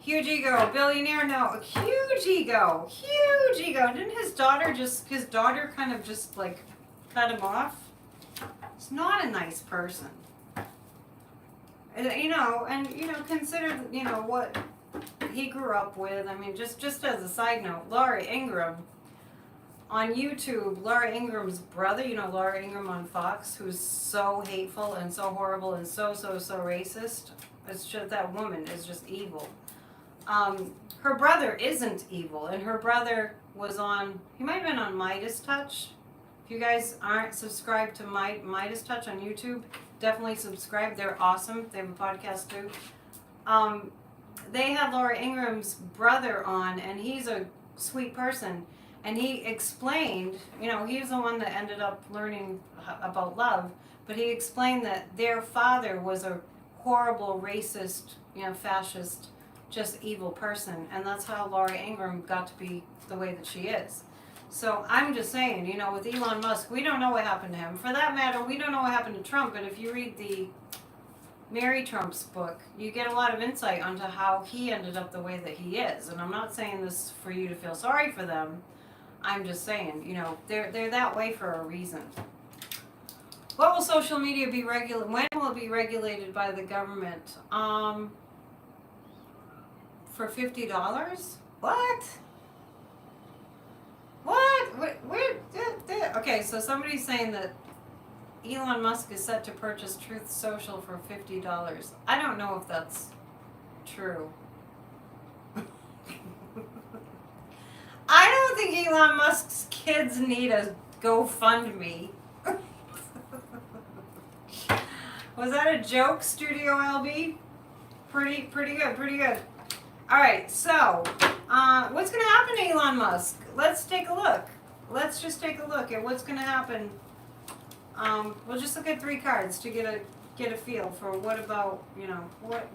Huge ego, billionaire, no, huge ego, huge ego. Didn't his daughter kind of just like cut him off? He's not a nice person. And consider, what he grew up with. I mean, just as a side note, Laura Ingraham on YouTube, Laura Ingram's brother, Laura Ingraham on Fox, who's so hateful and so horrible and so racist. It's just, that woman is just evil. Her brother isn't evil, and her brother was he might have been on Midas Touch. If you guys aren't subscribed to Midas Touch on YouTube, definitely subscribe. They're awesome. They have a podcast too. They had Laura Ingram's brother on, and he's a sweet person. And he explained, he's the one that ended up learning about love, but he explained that their father was a horrible, racist, fascist, just evil person. And that's how Laura Ingraham got to be the way that she is. So I'm just saying, with Elon Musk, we don't know what happened to him. For that matter, we don't know what happened to Trump, but if you read the Mary Trump's book, you get a lot of insight onto how he ended up the way that he is. And I'm not saying this for you to feel sorry for them. I'm just saying, they're that way for a reason. What will social media be regulated? When will it be regulated by the government? For $50? What? Where? Okay, so somebody's saying that Elon Musk is set to purchase Truth Social for $50. I don't know if that's true. I don't think Elon Musk's kids need a GoFundMe. Was that a joke, Studio LB? Pretty good. All right, so what's going to happen to Elon Musk? Let's take a look. Let's just take a look at what's going to happen. We'll just look at 3 cards to get a feel for what about,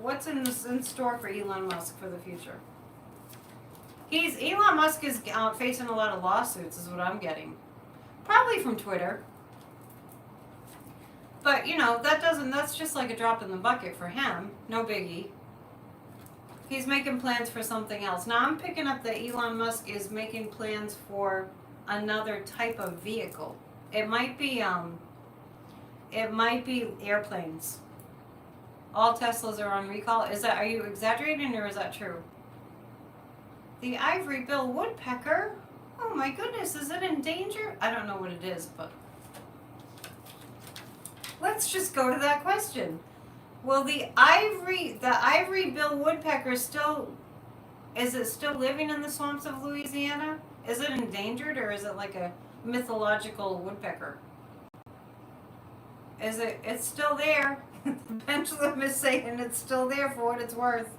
what's in store for Elon Musk for the future. Elon Musk is facing a lot of lawsuits, is what I'm getting. Probably from Twitter. But, that's just like a drop in the bucket for him. No biggie. He's making plans for something else. Now I'm picking up that Elon Musk is making plans for another type of vehicle. It might be airplanes. All Teslas are on recall. Are you exaggerating or is that true? The ivory-billed woodpecker? Oh my goodness, is it in danger? I don't know what it is, but let's just go to that question. Will the ivory-billed woodpecker is it still living in the swamps of Louisiana? Is it endangered or is it like a mythological woodpecker? It's still there. The pendulum is saying it's still there for what it's worth.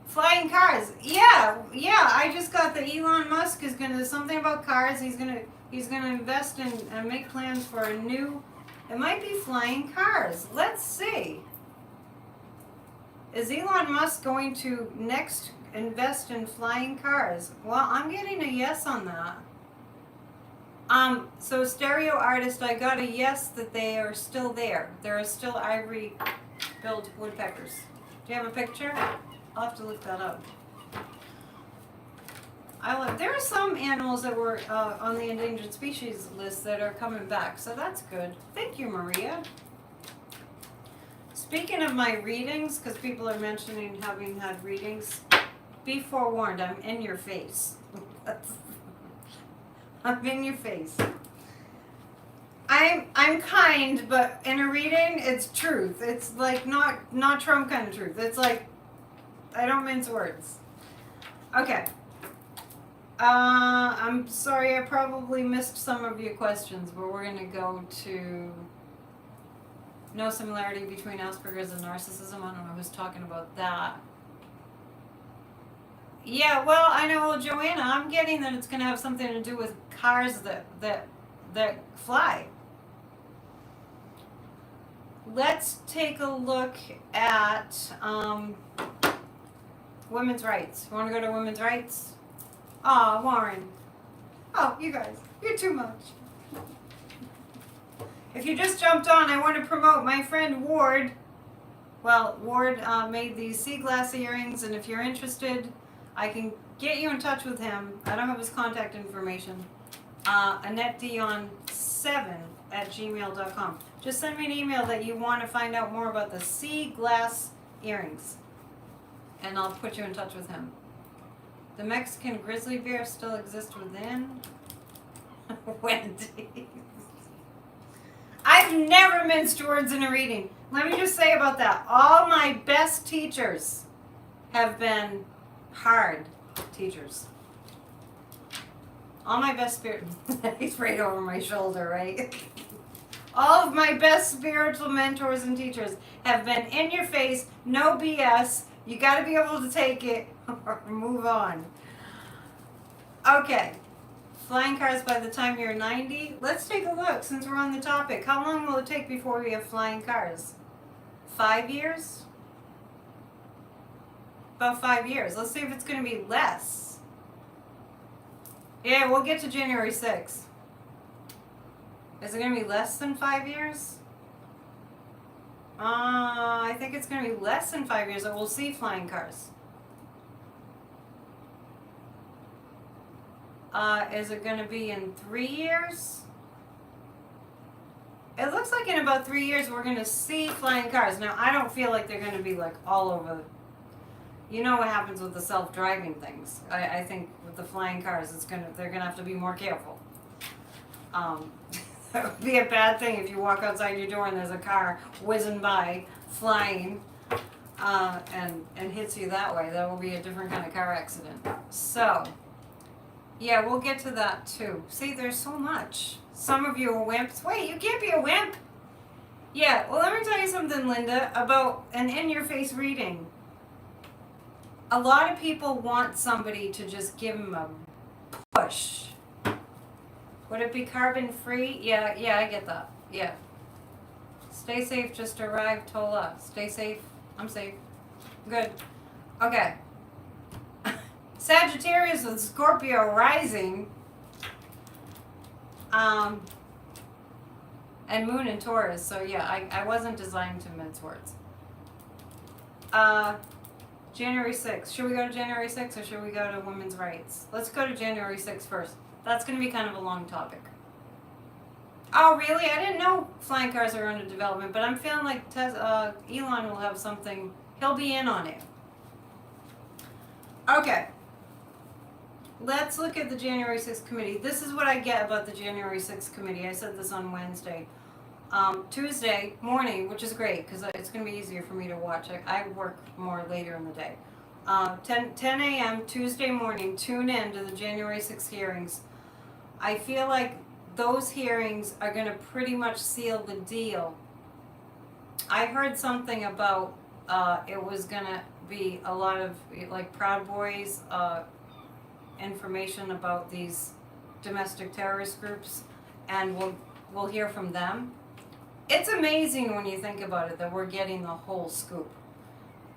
Flying cars. Yeah, I just got that Elon Musk is gonna do something about cars. He's gonna invest in and make plans for a new, it might be flying cars. Let's see. Is Elon Musk going to next invest in flying cars? Well, I'm getting a yes on that. So stereo artist, I got a yes that they are still there. There are still ivory-billed woodpeckers. Do you have a picture? I'll have to look that up. There are some animals that were on the endangered species list that are coming back, so that's good. Thank you, Maria. Speaking of my readings, because people are mentioning having had readings, be forewarned, I'm in your face. I'm in your face. I'm kind, but in a reading, it's truth. It's like not Trump kind of truth. It's like, I don't mince words. Okay. I'm sorry, I probably missed some of your questions, but we're going to go to no similarity between Asperger's and narcissism. I don't know who's talking about that. Yeah, well, I know, well, Joanna, I'm getting that it's going to have something to do with cars that fly. Let's take a look at women's rights. You want to go to women's rights? Aw, Warren. Oh, you guys, you're too much. If you just jumped on, I want to promote my friend Ward. Well, Ward made these sea glass earrings, and if you're interested, I can get you in touch with him. I don't have his contact information. AnnetteDion7@gmail.com. Just send me an email that you want to find out more about the sea glass earrings, and I'll put you in touch with him. The Mexican grizzly bear still exists within Wendy. I've never minced words in a reading. Let me just say about that. All my best teachers have been hard teachers. All my best spirit. He's right over my shoulder, right? All of my best spiritual mentors and teachers have been in your face, no BS. You got to be able to take it or move on. Okay. Flying cars by the time you're 90. Let's take a look since we're on the topic. How long will it take before we have flying cars? 5 years? About 5 years. Let's see if it's going to be less. Yeah, we'll get to January 6th. Is it going to be less than 5 years? I think it's going to be less than 5 years that we'll see flying cars. Is it going to be in 3 years? It looks like in about 3 years we're going to see flying cars. Now, I don't feel like they're going to be like all over. You know what happens with the self-driving things. I think with the flying cars, they're going to have to be more careful. That would be a bad thing if you walk outside your door and there's a car whizzing by, flying, and hits you that way. That will be a different kind of car accident. So, yeah, we'll get to that too. See, there's so much. Some of you are wimps. Wait, you can't be a wimp. Yeah, well, let me tell you something, Linda, about an in-your-face reading. A lot of people want somebody to just give them a push. Would it be carbon-free? Yeah, I get that. Yeah. Stay safe, just arrived, Tola. Stay safe. I'm safe. Good. Okay. Sagittarius with Scorpio rising. And Moon in Taurus. So yeah, I wasn't designed to mince words. January 6th. Should we go to January 6th or should we go to women's rights? Let's go to January 6th first. That's going to be kind of a long topic. Oh, really? I didn't know flying cars are under development, but I'm feeling like Elon will have something. He'll be in on it. Okay. Let's look at the January 6th committee. This is what I get about the January 6th committee. I said this on Wednesday. Tuesday morning, which is great because it's going to be easier for me to watch. I work more later in the day. 10 a.m. Tuesday morning, tune in to the January 6th hearings. I feel like those hearings are going to pretty much seal the deal. I heard something about it was going to be a lot of like Proud Boys information about these domestic terrorist groups, and we'll hear from them. It's amazing when you think about it that we're getting the whole scoop.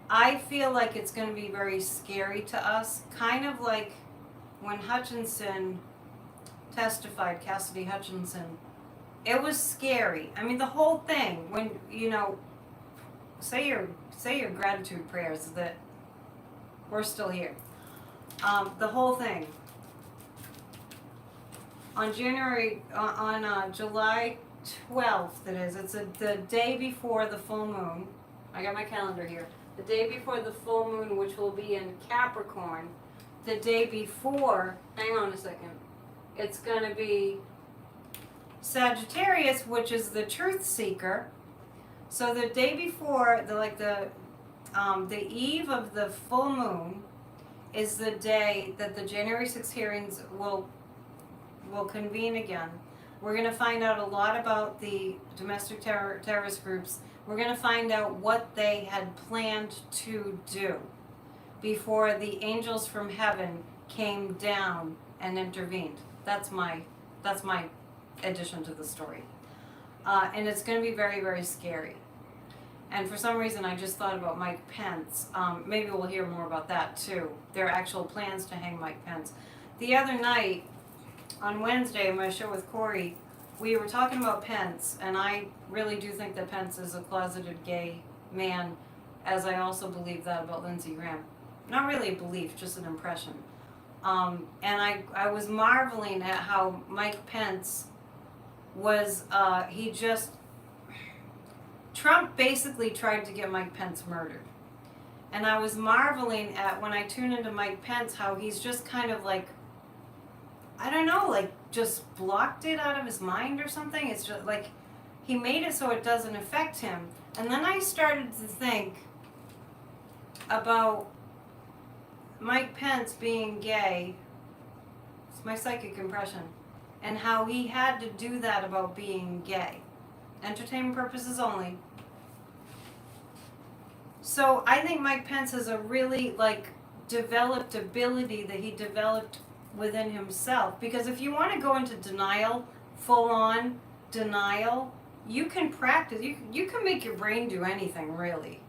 I feel like it's going to be very scary to us, kind of like when Hutchinson testified, Cassidy Hutchinson. It was scary. I mean, the whole thing, when, you know, say your gratitude prayers that we're still here. The whole thing. On July 12th, it's the day before the full moon. I got my calendar here. The day before the full moon, which will be in Capricorn. The day before, hang on a second, it's going to be Sagittarius, which is the truth seeker. So the day before, the eve of the full moon is the day that the January 6th hearings will convene again. We're going to find out a lot about the domestic terrorist groups. We're going to find out what they had planned to do before the angels from heaven came down and intervened. That's my addition to the story. And it's going to be very, very scary. And for some reason, I just thought about Mike Pence. Maybe we'll hear more about that too. There are actual plans to hang Mike Pence. The other night, on Wednesday in my show with Corey, we were talking about Pence, and I really do think that Pence is a closeted gay man, as I also believe that about Lindsey Graham. Not really a belief, just an impression. And I was marveling at how Mike Pence was, Trump basically tried to get Mike Pence murdered. And I was marveling at, when I tune into Mike Pence, how he's just kind of like, I don't know, like just blocked it out of his mind or something. It's just like he made it so it doesn't affect him. And then I started to think about Mike Pence being gay. It's my psychic impression. And how he had to do that about being gay. Entertainment purposes only. So I think Mike Pence has a really like developed ability that he developed within himself. Because if you want to go into denial, full on denial, you can practice. You can make your brain do anything really.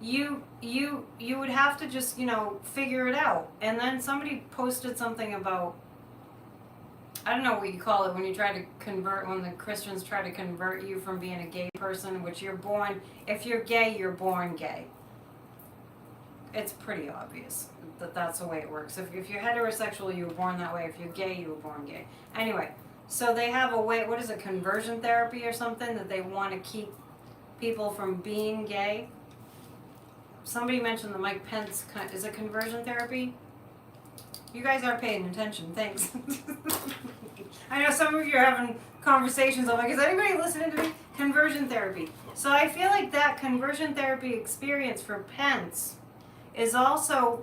You would have to just, figure it out. And then somebody posted something about, I don't know what you call it when you try to convert, when the Christians try to convert you from being a gay person, which you're born, if you're gay, you're born gay. It's pretty obvious that that's the way it works. If you're heterosexual, you were born that way. If you're gay, you were born gay. Anyway, so they have a way, what is it, conversion therapy or something, that they want to keep people from being gay. Somebody mentioned the Mike Pence, is it conversion therapy? You guys are paying attention, thanks. I know some of you are having conversations. I'm like, is anybody listening to me? Conversion therapy. So I feel like that conversion therapy experience for Pence is also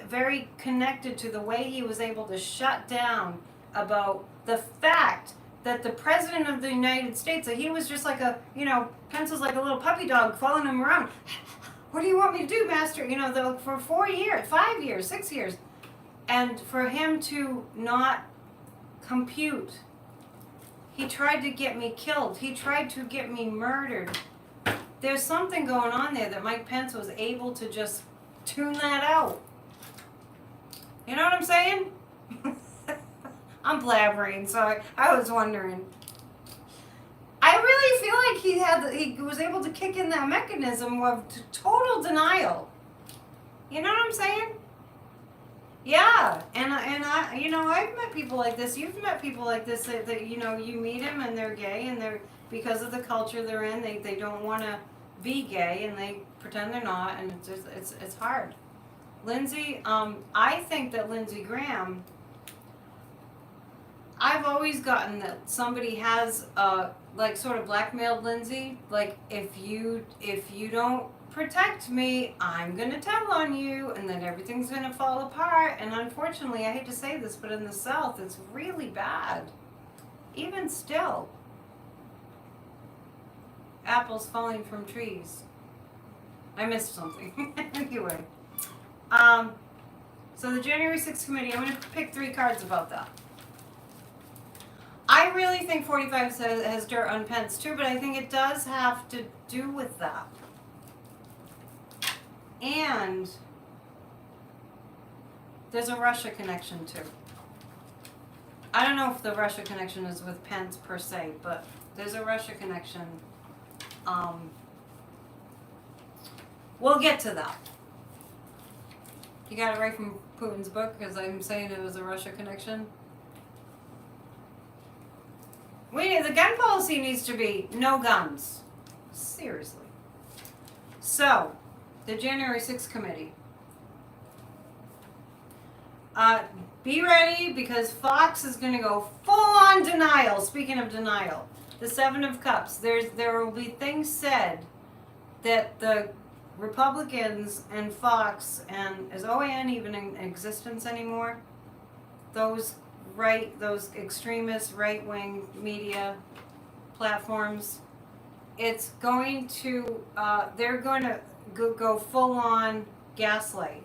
very connected to the way he was able to shut down about the fact that the president of the United States, that he was just like Pence was like a little puppy dog following him around. What do you want me to do, master? For 4 years, 5 years, 6 years. And for him to not compute, he tried to get me killed. He tried to get me murdered. There's something going on there that Mike Pence was able to just tune that out. You know what I'm saying? I'm blabbering, so I was wondering. I really feel like he was able to kick in that mechanism of total denial. You know what I'm saying? Yeah, and I I've met people like this. You've met people like this that you meet them and they're gay, and they're, because of the culture they're in, they don't want to be gay and they pretend they're not, and it's hard. Lindsey, I think that Lindsey Graham, I've always gotten that somebody has sort of blackmailed Lindsey, like if you don't protect me, I'm gonna tell on you, and then everything's gonna fall apart. And unfortunately, I hate to say this, but in the South, it's really bad. Even still, apples falling from trees. I missed something. Anyway, so the January 6th committee, I'm gonna pick 3 cards about that. I really think 45 has dirt on Pence too, but I think it does have to do with that. And there's a Russia connection too. I don't know if the Russia connection is with Pence per se, but there's a Russia connection. We'll get to that. You got it right from Putin's book, because I'm saying it was a Russia connection. The gun policy needs to be no guns. Seriously. So, the January 6th committee. Be ready, because Fox is going to go full on denial. Speaking of denial, the 7 of Cups. There will be things said that the Republicans and Fox, and is OAN even in existence anymore? Those extremist right-wing media platforms. It's going to. They're going to go full on gaslight.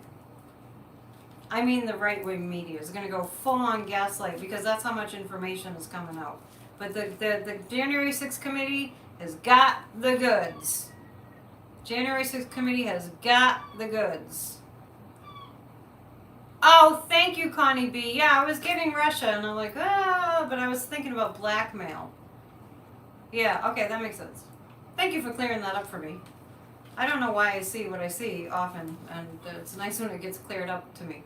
I mean, the right-wing media is going to go full-on gaslight, because that's how much information is coming out. But the January 6th committee has got the goods. January 6th committee has got the goods. Oh, thank you, Connie B. Yeah, I was getting Russia, and I'm like, but I was thinking about blackmail. Yeah, okay, that makes sense. Thank you for clearing that up for me. I don't know why I see what I see often, and it's nice when it gets cleared up to me,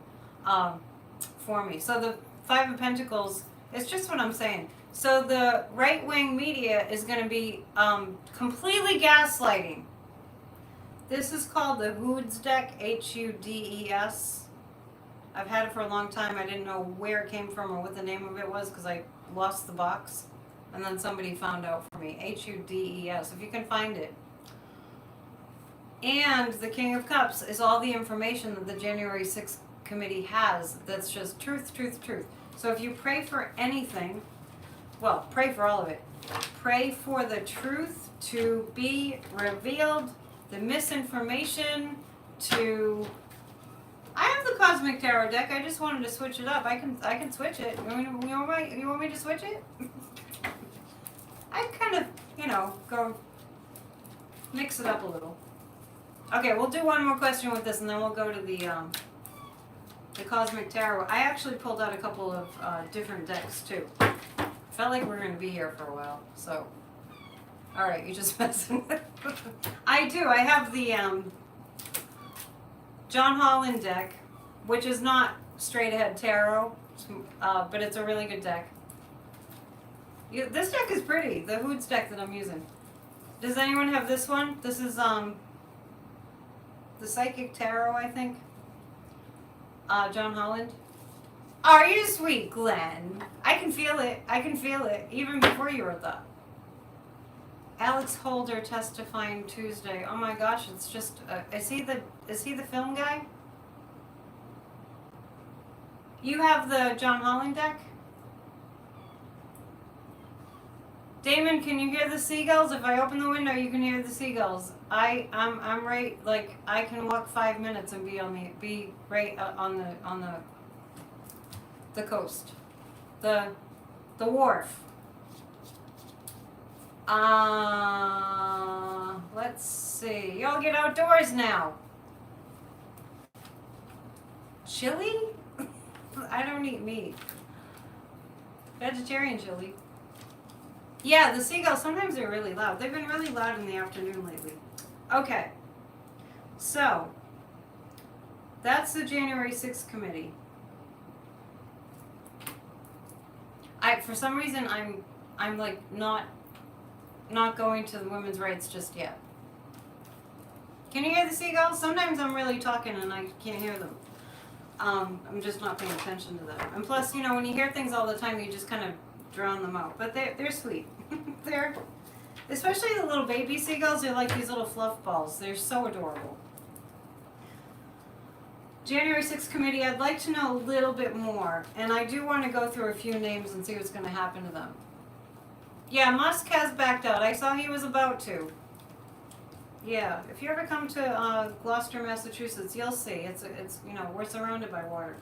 for me. So the Five of Pentacles, it's just what I'm saying. So the right-wing media is going to be completely gaslighting. This is called the Hoods deck, Hudes. I've had it for a long time. I didn't know where it came from or what the name of it was because I lost the box. And then somebody found out for me. Hudes, if you can find it. And the King of Cups is all the information that the January 6th committee has that's just truth, truth, truth. So if you pray for anything, well, pray for all of it. Pray for the truth to be revealed, the misinformation to... I have the Cosmic Tarot deck. I just wanted to switch it up. I can switch it. You want me to switch it? I kind of, go mix it up a little. Okay, we'll do one more question with this, and then we'll go to the Cosmic Tarot. I actually pulled out a couple of different decks too. Felt like we were going to be here for a while, so. All right, you just messing with. I do. I have the John Holland deck, which is not straight ahead tarot, but it's a really good deck. This deck is pretty. The Hoods deck that I'm using. Does anyone have this one? This is the Psychic Tarot, I think. John Holland. Are you sweet, Glenn? I can feel it. I can feel it. Even before you wrote that. Alex Holder testifying Tuesday. Oh my gosh, it's just... is he the film guy? You have the John Holland deck? Damon, can you hear the seagulls? If I open the window, you can hear the seagulls. I'm right. Like I can walk 5 minutes and be right on the coast, the wharf. Let's see. Y'all get outdoors now. Chili? I don't eat meat. Vegetarian chili. Yeah, the seagulls, sometimes they're really loud. They've been really loud in the afternoon lately. Okay. So, that's the January 6th committee. For some reason, I'm like not going to the women's rights just yet. Can you hear the seagulls? Sometimes I'm really talking and I can't hear them. I'm just not paying attention to them. And plus, when you hear things all the time, you just kind of drown them out. But they're sweet. They're, especially the little baby seagulls, they're like these little fluff balls. They're so adorable. January 6th committee, I'd like to know a little bit more. And I do want to go through a few names and see what's going to happen to them. Yeah, Musk has backed out. I saw he was about to. Yeah, if you ever come to Gloucester, Massachusetts, you'll see. It's we're surrounded by water.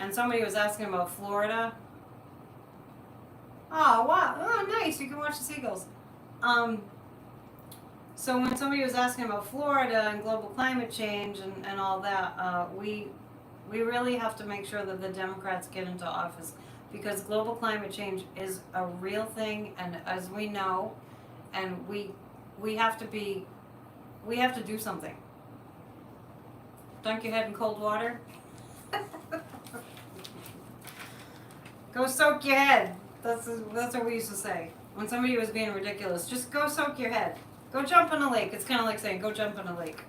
And somebody was asking about Florida. Oh, wow. Oh, nice. You can watch the seagulls. So when somebody was asking about Florida and global climate change and all that, we really have to make sure that the Democrats get into office because global climate change is a real thing, and as we know, and we have to do something. Dunk your head in cold water. Go soak your head. That's what we used to say when somebody was being ridiculous. Just go soak your head. Go jump in a lake. It's kind of like saying go jump in a lake.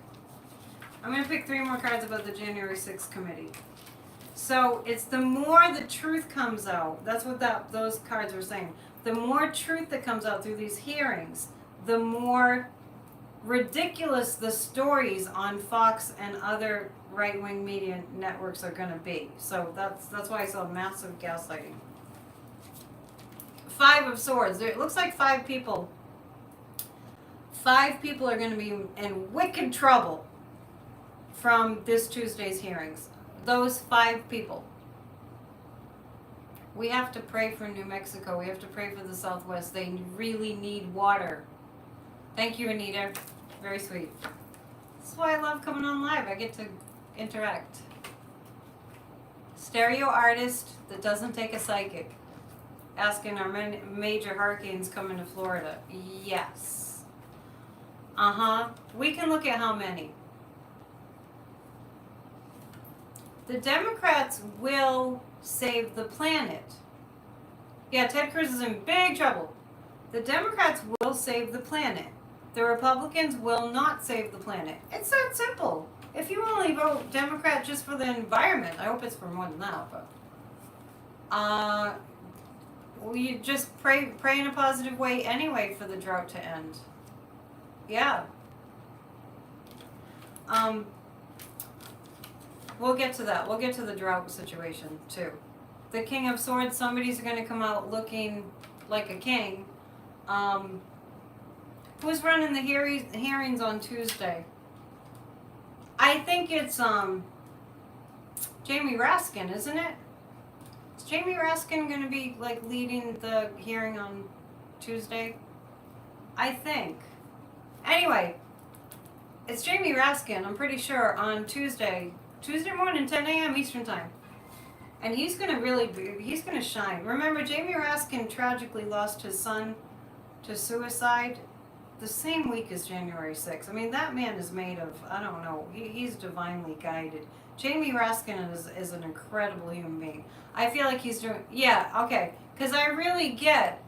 I'm going to pick 3 more cards about the January 6th committee. So it's the more the truth comes out. That's what those cards were saying. The more truth that comes out through these hearings, the more ridiculous the stories on Fox and other right-wing media networks are going to be. So that's why I saw massive gaslighting. 5 of Swords. It looks like 5 people. 5 people are going to be in wicked trouble from this Tuesday's hearings. Those 5 people. We have to pray for New Mexico. We have to pray for the Southwest. They really need water. Thank you, Anita. Very sweet. That's why I love coming on live. I get to interact. Stereo artist that doesn't take a psychic. Asking are major hurricanes coming to Florida? Yes. We can look at how many. The Democrats will save the planet. Yeah, Ted Cruz is in big trouble. The Democrats will save the planet. The Republicans will not save the planet. It's that simple. If you only vote Democrat just for the environment, I hope it's for more than that, but you just pray in a positive way anyway for the drought to end. Yeah. We'll get to that. We'll get to the drought situation too. The King of Swords, somebody's going to come out looking like a king. Who's running the hearings on Tuesday? I think it's Jamie Raskin, isn't it? Is Jamie Raskin going to be like leading the hearing on Tuesday? I think. Anyway, it's Jamie Raskin, I'm pretty sure, on Tuesday morning, 10 a.m. Eastern Time. And he's going to shine. Remember, Jamie Raskin tragically lost his son to suicide the same week as January 6th. I mean, that man is made of, I don't know, he's divinely guided. Jamie Raskin is an incredible human being. I feel like he's doing, yeah, okay, because I really get,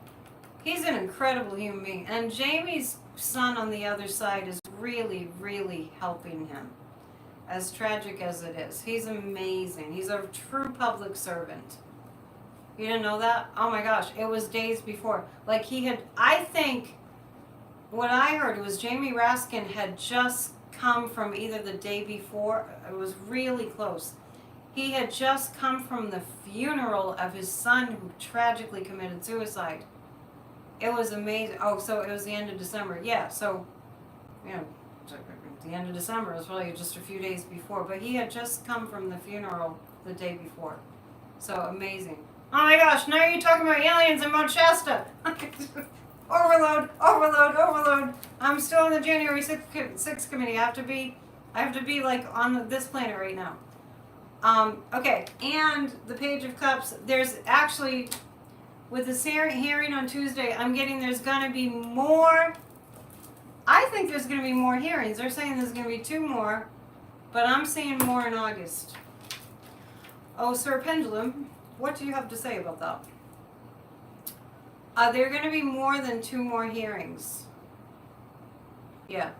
he's an incredible human being. And Jamie's son on the other side is really, really helping him. As tragic as it is. He's amazing. He's a true public servant. You didn't know that? Oh my gosh, it was days before. Like I think, what I heard was Jamie Raskin had just come from either the day before, it was really close. He had just come from the funeral of his son who tragically committed suicide. It was amazing. Oh, so it was the end of December. Yeah, so, you know, the end of December, it was probably just a few days before, but he had just come from the funeral the day before. So amazing. Oh my gosh, now you're talking about aliens in Mount Shasta. Overload. I'm still on the January 6th committee. I have to be like on this planet right now. Okay, and the Page of Cups, there's actually, with this hearing on Tuesday, I'm getting there's going to be more. I think there's going to be more hearings. They're saying there's going to be 2 more, but I'm seeing more in August. Oh, Sir Pendulum, what do you have to say about that? There are going to be more than 2 more hearings. Yeah.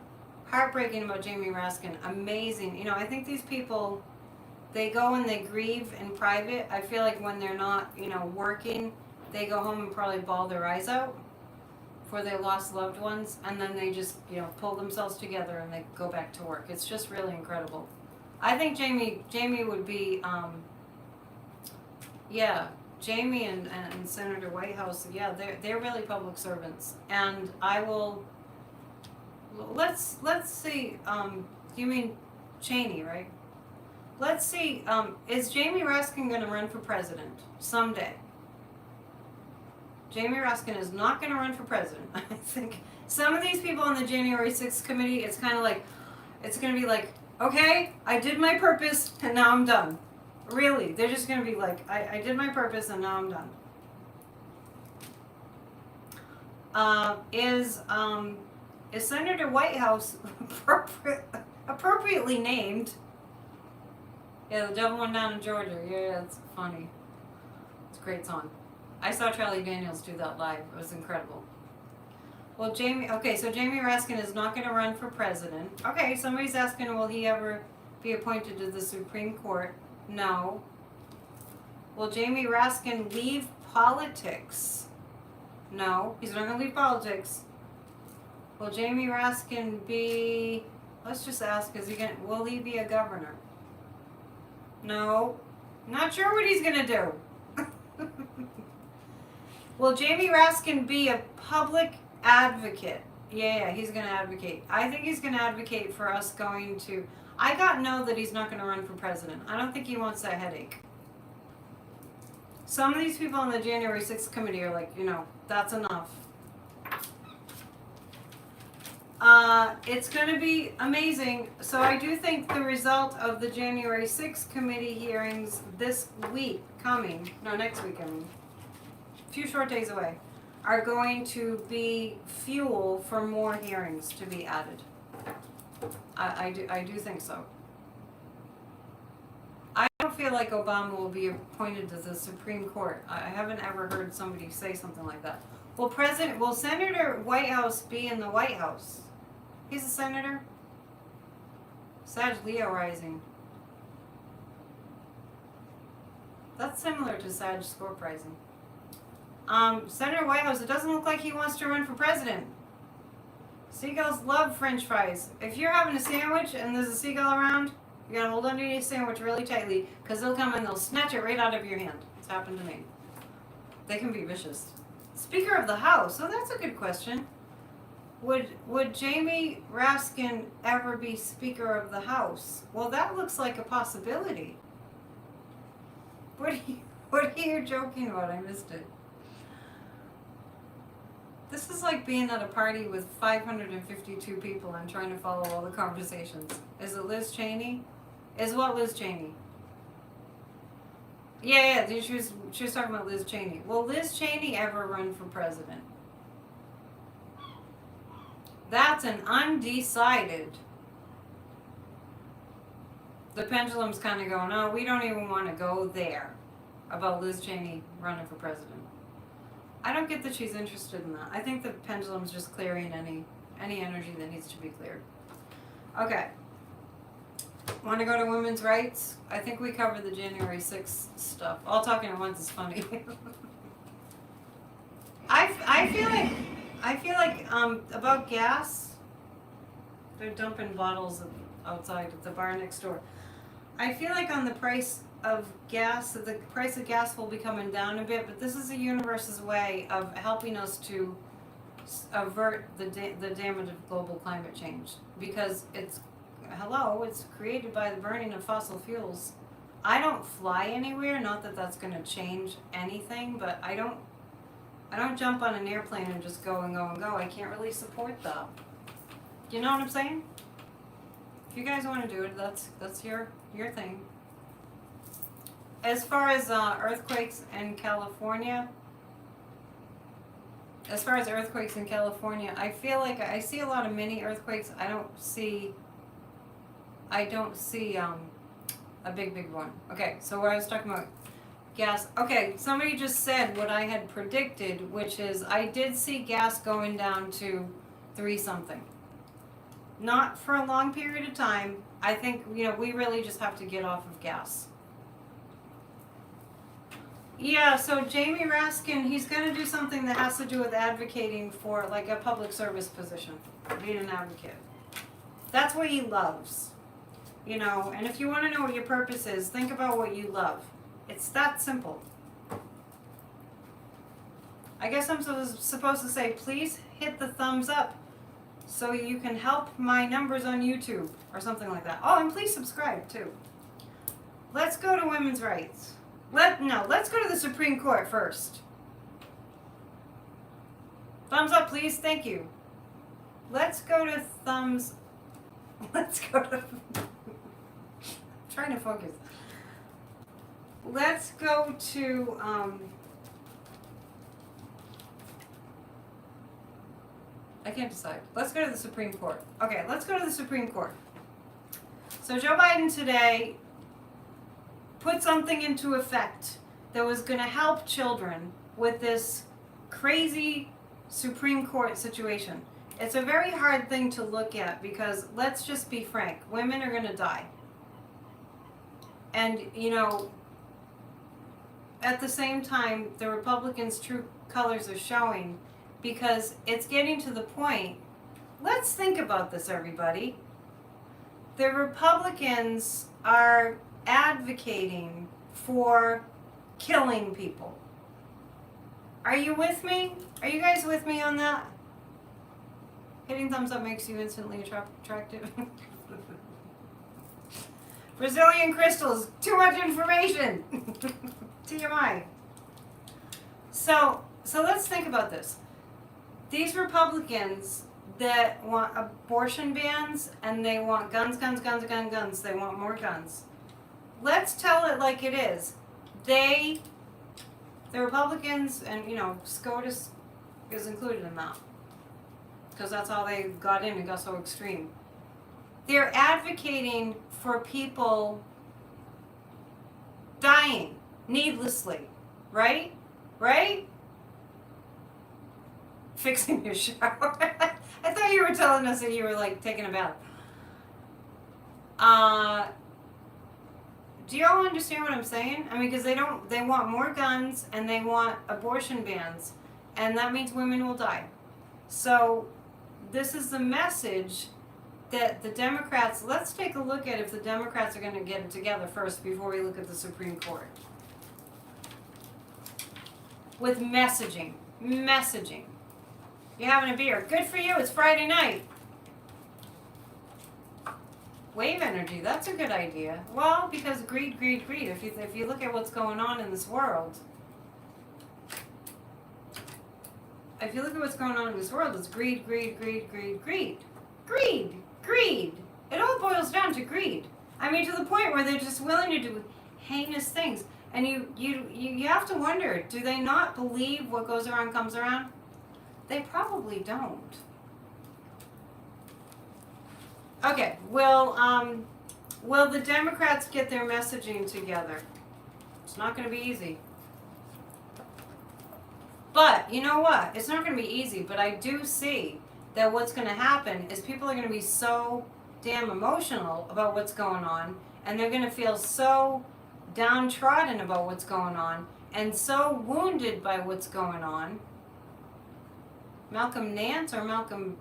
Heartbreaking about Jamie Raskin. Amazing. You know, I think these people, they go and they grieve in private. I feel like when they're not, you know, working, they go home and probably bawl their eyes out for their lost loved ones, and then they just, you know, pull themselves together and they go back to work. It's just really incredible. I think Jamie would be, yeah, Jamie and Senator Whitehouse, yeah, they're really public servants. And I will, let's see, you mean Cheney, right? Let's see, is Jamie Raskin going to run for president someday? Jamie Raskin is not going to run for president. I think some of these people on the January 6th committee, it's kind of like, it's going to be like, okay, I did my purpose and now I'm done. Really, they're just going to be like, I did my purpose and now I'm done. Is Senator Whitehouse appropriately named? Yeah, the devil went down in Georgia. Yeah, it's funny. It's a great song. I saw Charlie Daniels do that live. It was incredible. Well, so Jamie Raskin is not going to run for president. Okay, somebody's asking, will he ever be appointed to the Supreme Court? No. Will Jamie Raskin leave politics? No, he's not going to leave politics. Will Jamie Raskin be, let's just ask, will he be a governor? No. Not sure what he's going to do. Will Jamie Raskin be a public advocate? Yeah, he's going to advocate. I think he's going to advocate for us going to, I got no that he's not going to run for president. I don't think he wants that headache. Some of these people on the January 6th committee are like, you know, that's enough. It's going to be amazing. So I do think the result of the January 6th committee hearings this week next week, a few short days away, are going to be fuel for more hearings to be added. I do think so. I don't feel like Obama will be appointed to the Supreme Court. I haven't ever heard somebody say something like that. Will Senator Whitehouse be in the White House? He's a senator. Sag Leo rising. That's similar to Sag Scorp rising. Senator Whitehouse, it doesn't look like he wants to run for president. Seagulls love French fries. If you're having a sandwich and there's a seagull around, you gotta hold onto your sandwich really tightly, because they'll come and they'll snatch it right out of your hand. It's happened to me. They can be vicious. Speaker of the House. Oh, that's a good question. Would Jamie Raskin ever be Speaker of the House? Well, that looks like a possibility. What are you joking about? I missed it. This is like being at a party with 552 people and trying to follow all the conversations. Is it Liz Cheney? Is what Liz Cheney? Yeah, she was talking about Liz Cheney. Will Liz Cheney ever run for president? That's an undecided. The pendulum's kind of going, oh, we don't even want to go there about Liz Cheney running for president. I don't get that she's interested in that. I think the pendulum's just clearing any energy that needs to be cleared. Okay. Want to go to women's rights? I think we covered the January 6th stuff. All talking at once is funny. I feel like about gas. They're dumping bottles outside at the bar next door. I feel like on the price of gas, the price of gas will be coming down a bit, but this is the universe's way of helping us to avert the damage of global climate change, because it's created by the burning of fossil fuels. I don't fly anywhere, not that that's going to change anything, but I don't jump on an airplane and just go and go and go. I can't really support that. You know what I'm saying? If you guys want to do it, that's your thing. As far as earthquakes in California, I feel like I see a lot of mini earthquakes. I don't see a big one. Okay, so what I was talking about, gas. Okay, somebody just said what I had predicted, which is I did see gas going down to 3 something. Not for a long period of time. I think, we really just have to get off of gas. Yeah, so Jamie Raskin, he's going to do something that has to do with advocating for like a public service position, being an advocate. That's what he loves. And if you want to know what your purpose is, think about what you love. It's that simple. I guess I'm supposed to say, please hit the thumbs up so you can help my numbers on YouTube or something like that. Oh, and please subscribe too. Let's go to women's rights. Let's go to the Supreme Court first. Thumbs up, please. Thank you. Let's go to I'm trying to focus. Let's go to I can't decide. Let's go to the Supreme Court. Okay, let's go to the Supreme Court. So Joe Biden today put something into effect that was going to help children with this crazy Supreme Court situation. It's a very hard thing to look at because, let's just be frank, women are going to die. And, at the same time, the Republicans' true colors are showing, because it's getting to the point. Let's think about this, everybody. The Republicans are advocating for killing people. Are you with me? Are you guys with me on that? Hitting thumbs up makes you instantly attractive. Brazilian crystals, too much information. TMI. So let's think about this. These Republicans, that want abortion bans and they want guns. They want more guns. Let's tell it like it is. The Republicans, and SCOTUS is included in that because that's how they got in and got so extreme. They're advocating for people dying needlessly, right? Right? Fixing your shower. I thought you were telling us that you were like taking a bath. Do you all understand what I'm saying? I mean, because they want more guns and they want abortion bans, and that means women will die. So this is the message that the Democrats, let's take a look at if the Democrats are going to get it together first before we look at the Supreme Court. With messaging. Messaging. You're having a beer. Good for you. It's Friday night. Wave energy. That's a good idea. Well, because greed. If you look at what's going on in this world, it's greed. Greed. It all boils down to greed. I mean, to the point where they're just willing to do heinous things. And you have to wonder, do they not believe what goes around comes around? They probably don't. Okay, will the Democrats get their messaging together? It's not going to be easy. But you know what? It's not going to be easy, but I do see that what's going to happen is people are going to be so damn emotional about what's going on, and they're going to feel so downtrodden about what's going on, and so wounded by what's going on. Malcolm Nance or Malcolm...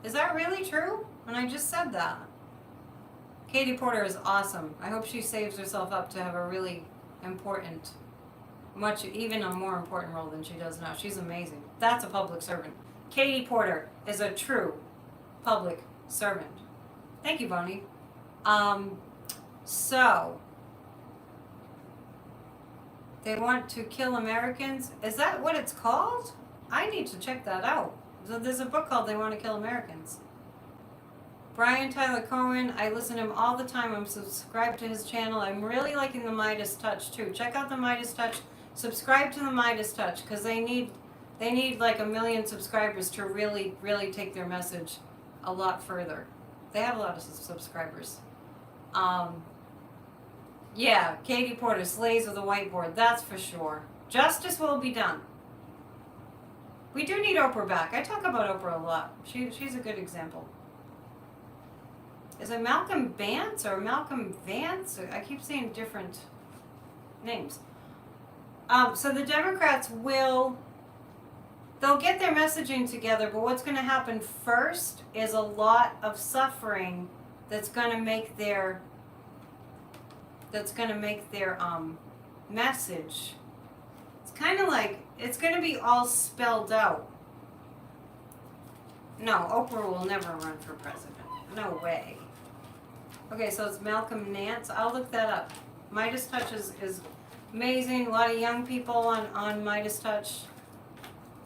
Is that really true? And I just said that. Katie Porter is awesome. I hope she saves herself up to have a really important, even a more important role than she does now. She's amazing. That's a public servant. Katie Porter is a true public servant. Thank you, Bonnie. So, they want to kill Americans. Is that what it's called? I need to check that out. So there's a book called They Want to Kill Americans. Brian Tyler Cohen, I listen to him all the time. I'm subscribed to his channel. I'm really liking the Midas Touch too. Check out the Midas Touch. Subscribe to the Midas Touch because they need like 1 million subscribers to really, really take their message a lot further. They have a lot of subscribers. Yeah, Katie Porter slays with a whiteboard. That's for sure. Justice will be done. We do need Oprah back. I talk about Oprah a lot. She's a good example. Is it Malcolm Vance or Malcolm Vance? I keep saying different names. So the Democrats they'll get their messaging together, but what's going to happen first is a lot of suffering that's going to make their message. It's kind of like it's going to be all spelled out. No, Oprah will never run for president. No way. Okay, so it's Malcolm Nance. I'll look that up. Midas Touch is amazing. A lot of young people on Midas Touch.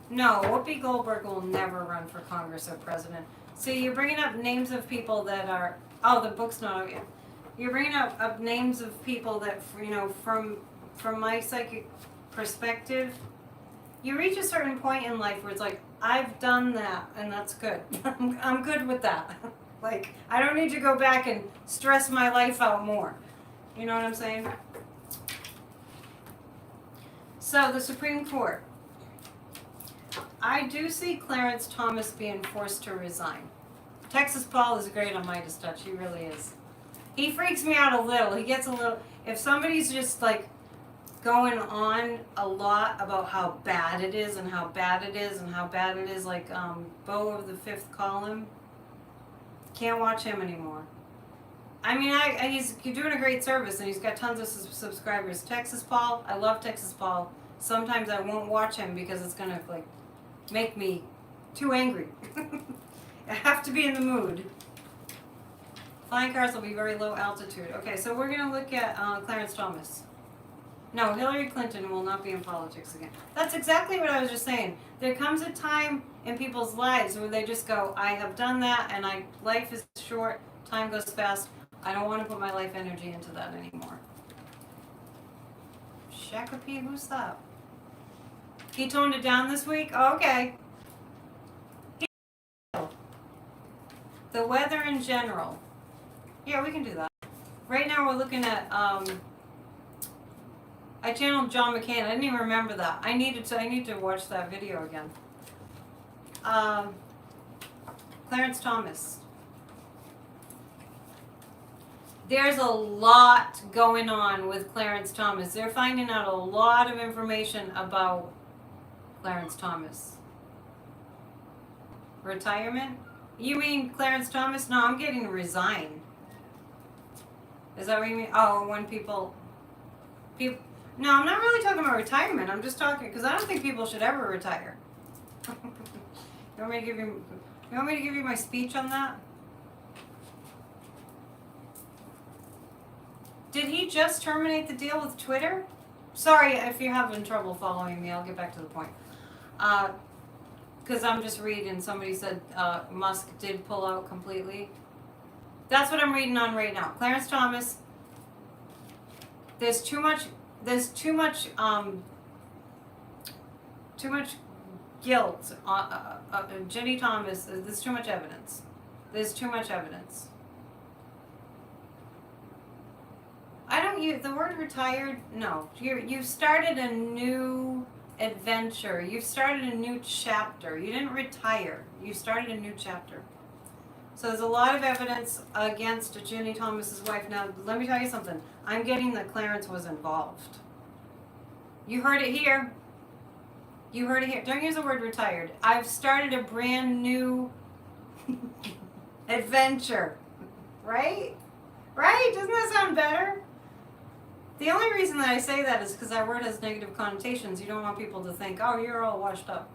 No, Whoopi Goldberg will never run for Congress or president. See, you're bringing up names of people that are... Oh, the book's not okay. You're bringing up names of people that, from my psychic perspective, you reach a certain point in life where it's like, I've done that, and that's good. I'm good with that. Like, I don't need to go back and stress my life out more. You know what I'm saying? So, the Supreme Court. I do see Clarence Thomas being forced to resign. Texas Paul is great on Midas Touch. He really is. He freaks me out a little. He gets a little... If somebody's just, like, going on a lot about how bad it is and how bad it is and how bad it is, like Beau of the Fifth Column, can't watch him anymore. I mean, he's doing a great service and he's got tons of subscribers. Texas Paul, I love Texas Paul. Sometimes I won't watch him because it's going to, like, make me too angry. I have to be in the mood. Flying cars will be very low altitude. Okay, so we're going to look at Clarence Thomas. No, Hillary Clinton will not be in politics again. That's exactly what I was just saying. There comes a time in people's lives where they just go, I have done that, and life is short, time goes fast. I don't want to put my life energy into that anymore. Shakopee, who's that? He toned it down this week? Oh, okay. The weather in general. Yeah, we can do that. Right now we're looking at, I channeled John McCain. I didn't even remember that. I need to watch that video again. Clarence Thomas. There's a lot going on with Clarence Thomas. They're finding out a lot of information about Clarence Thomas. Retirement? You mean Clarence Thomas? No, I'm getting to resign. Is that what you mean? Oh, when people. No, I'm not really talking about retirement. I'm just talking because I don't think people should ever retire. You want me to give you my speech on that? Did he just terminate the deal with Twitter? Sorry if you're having trouble following me. I'll get back to the point. Because I'm just reading. Somebody said Musk did pull out completely. That's what I'm reading on right now. Clarence Thomas. There's too much guilt. Jenny Thomas. There's too much evidence. There's too much evidence. I don't use the word retired. No, you started a new adventure. You started a new chapter. You didn't retire. You started a new chapter. So there's a lot of evidence against Jenny Thomas's wife. Now, let me tell you something. I'm getting that Clarence was involved. You heard it here. You heard it here. Don't use the word retired. I've started a brand new adventure. Right? Right? Doesn't that sound better? The only reason that I say that is because that word has negative connotations. You don't want people to think, oh, you're all washed up.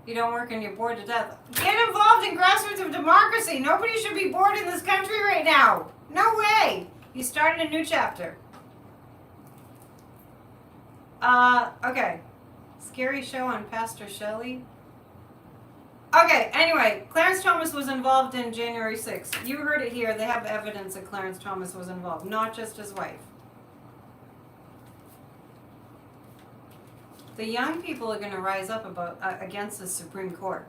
You don't work and you're bored to death. Get involved in grassroots of democracy. Nobody should be bored in this country right now. No way. You started a new chapter. Okay. Scary show on Pastor Shelley. Okay, anyway, Clarence Thomas was involved in January 6th. You heard it here. They have evidence that Clarence Thomas was involved, not just his wife. The young people are going to rise up against the Supreme Court.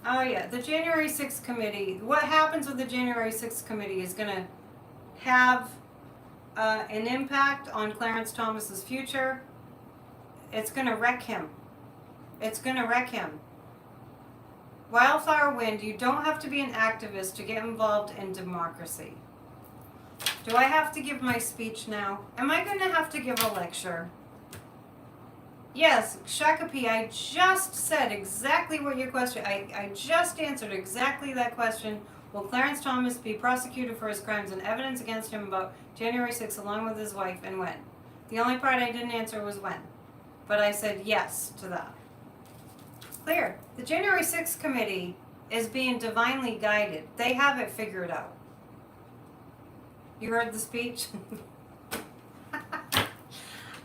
Oh yeah, the January 6th committee. What happens with the January 6th committee is going to have an impact on Clarence Thomas's future. It's going to wreck him. It's going to wreck him. Wildfire Wind, you don't have to be an activist to get involved in democracy. Do I have to give my speech now? Am I going to have to give a lecture? Yes, Shakopee, I just said exactly what your question, I just answered exactly that question. Will Clarence Thomas be prosecuted for his crimes and evidence against him about January 6th along with his wife, and when? The only part I didn't answer was when. But I said yes to that. Clear. The January 6th committee is being divinely guided. They have it figured out. You heard the speech?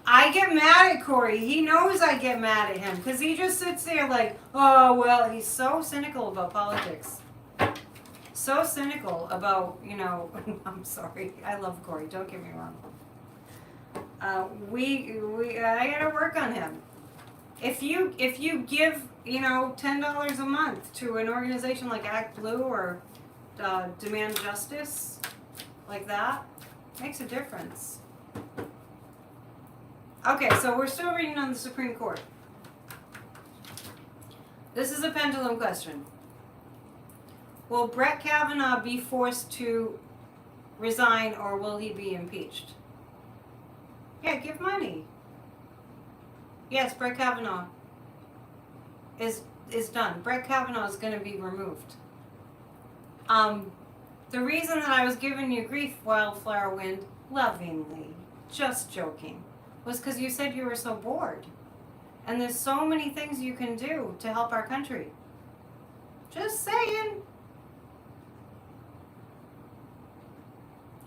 I get mad at Corey. He knows I get mad at him because he just sits there like, oh, well, he's so cynical about politics. So cynical about, I'm sorry. I love Corey. Don't get me wrong. I gotta work on him. If you give, $10 a month to an organization like Act Blue or Demand Justice, like that, makes a difference. Okay, so we're still reading on the Supreme Court. This is a pendulum question. Will Brett Kavanaugh be forced to resign or will he be impeached? Yeah, give money. Yes, Brett Kavanaugh is done. Brett Kavanaugh is going to be removed. The reason that I was giving you grief, Wildflower Wind, lovingly, just joking, was because you said you were so bored. And there's so many things you can do to help our country. Just saying.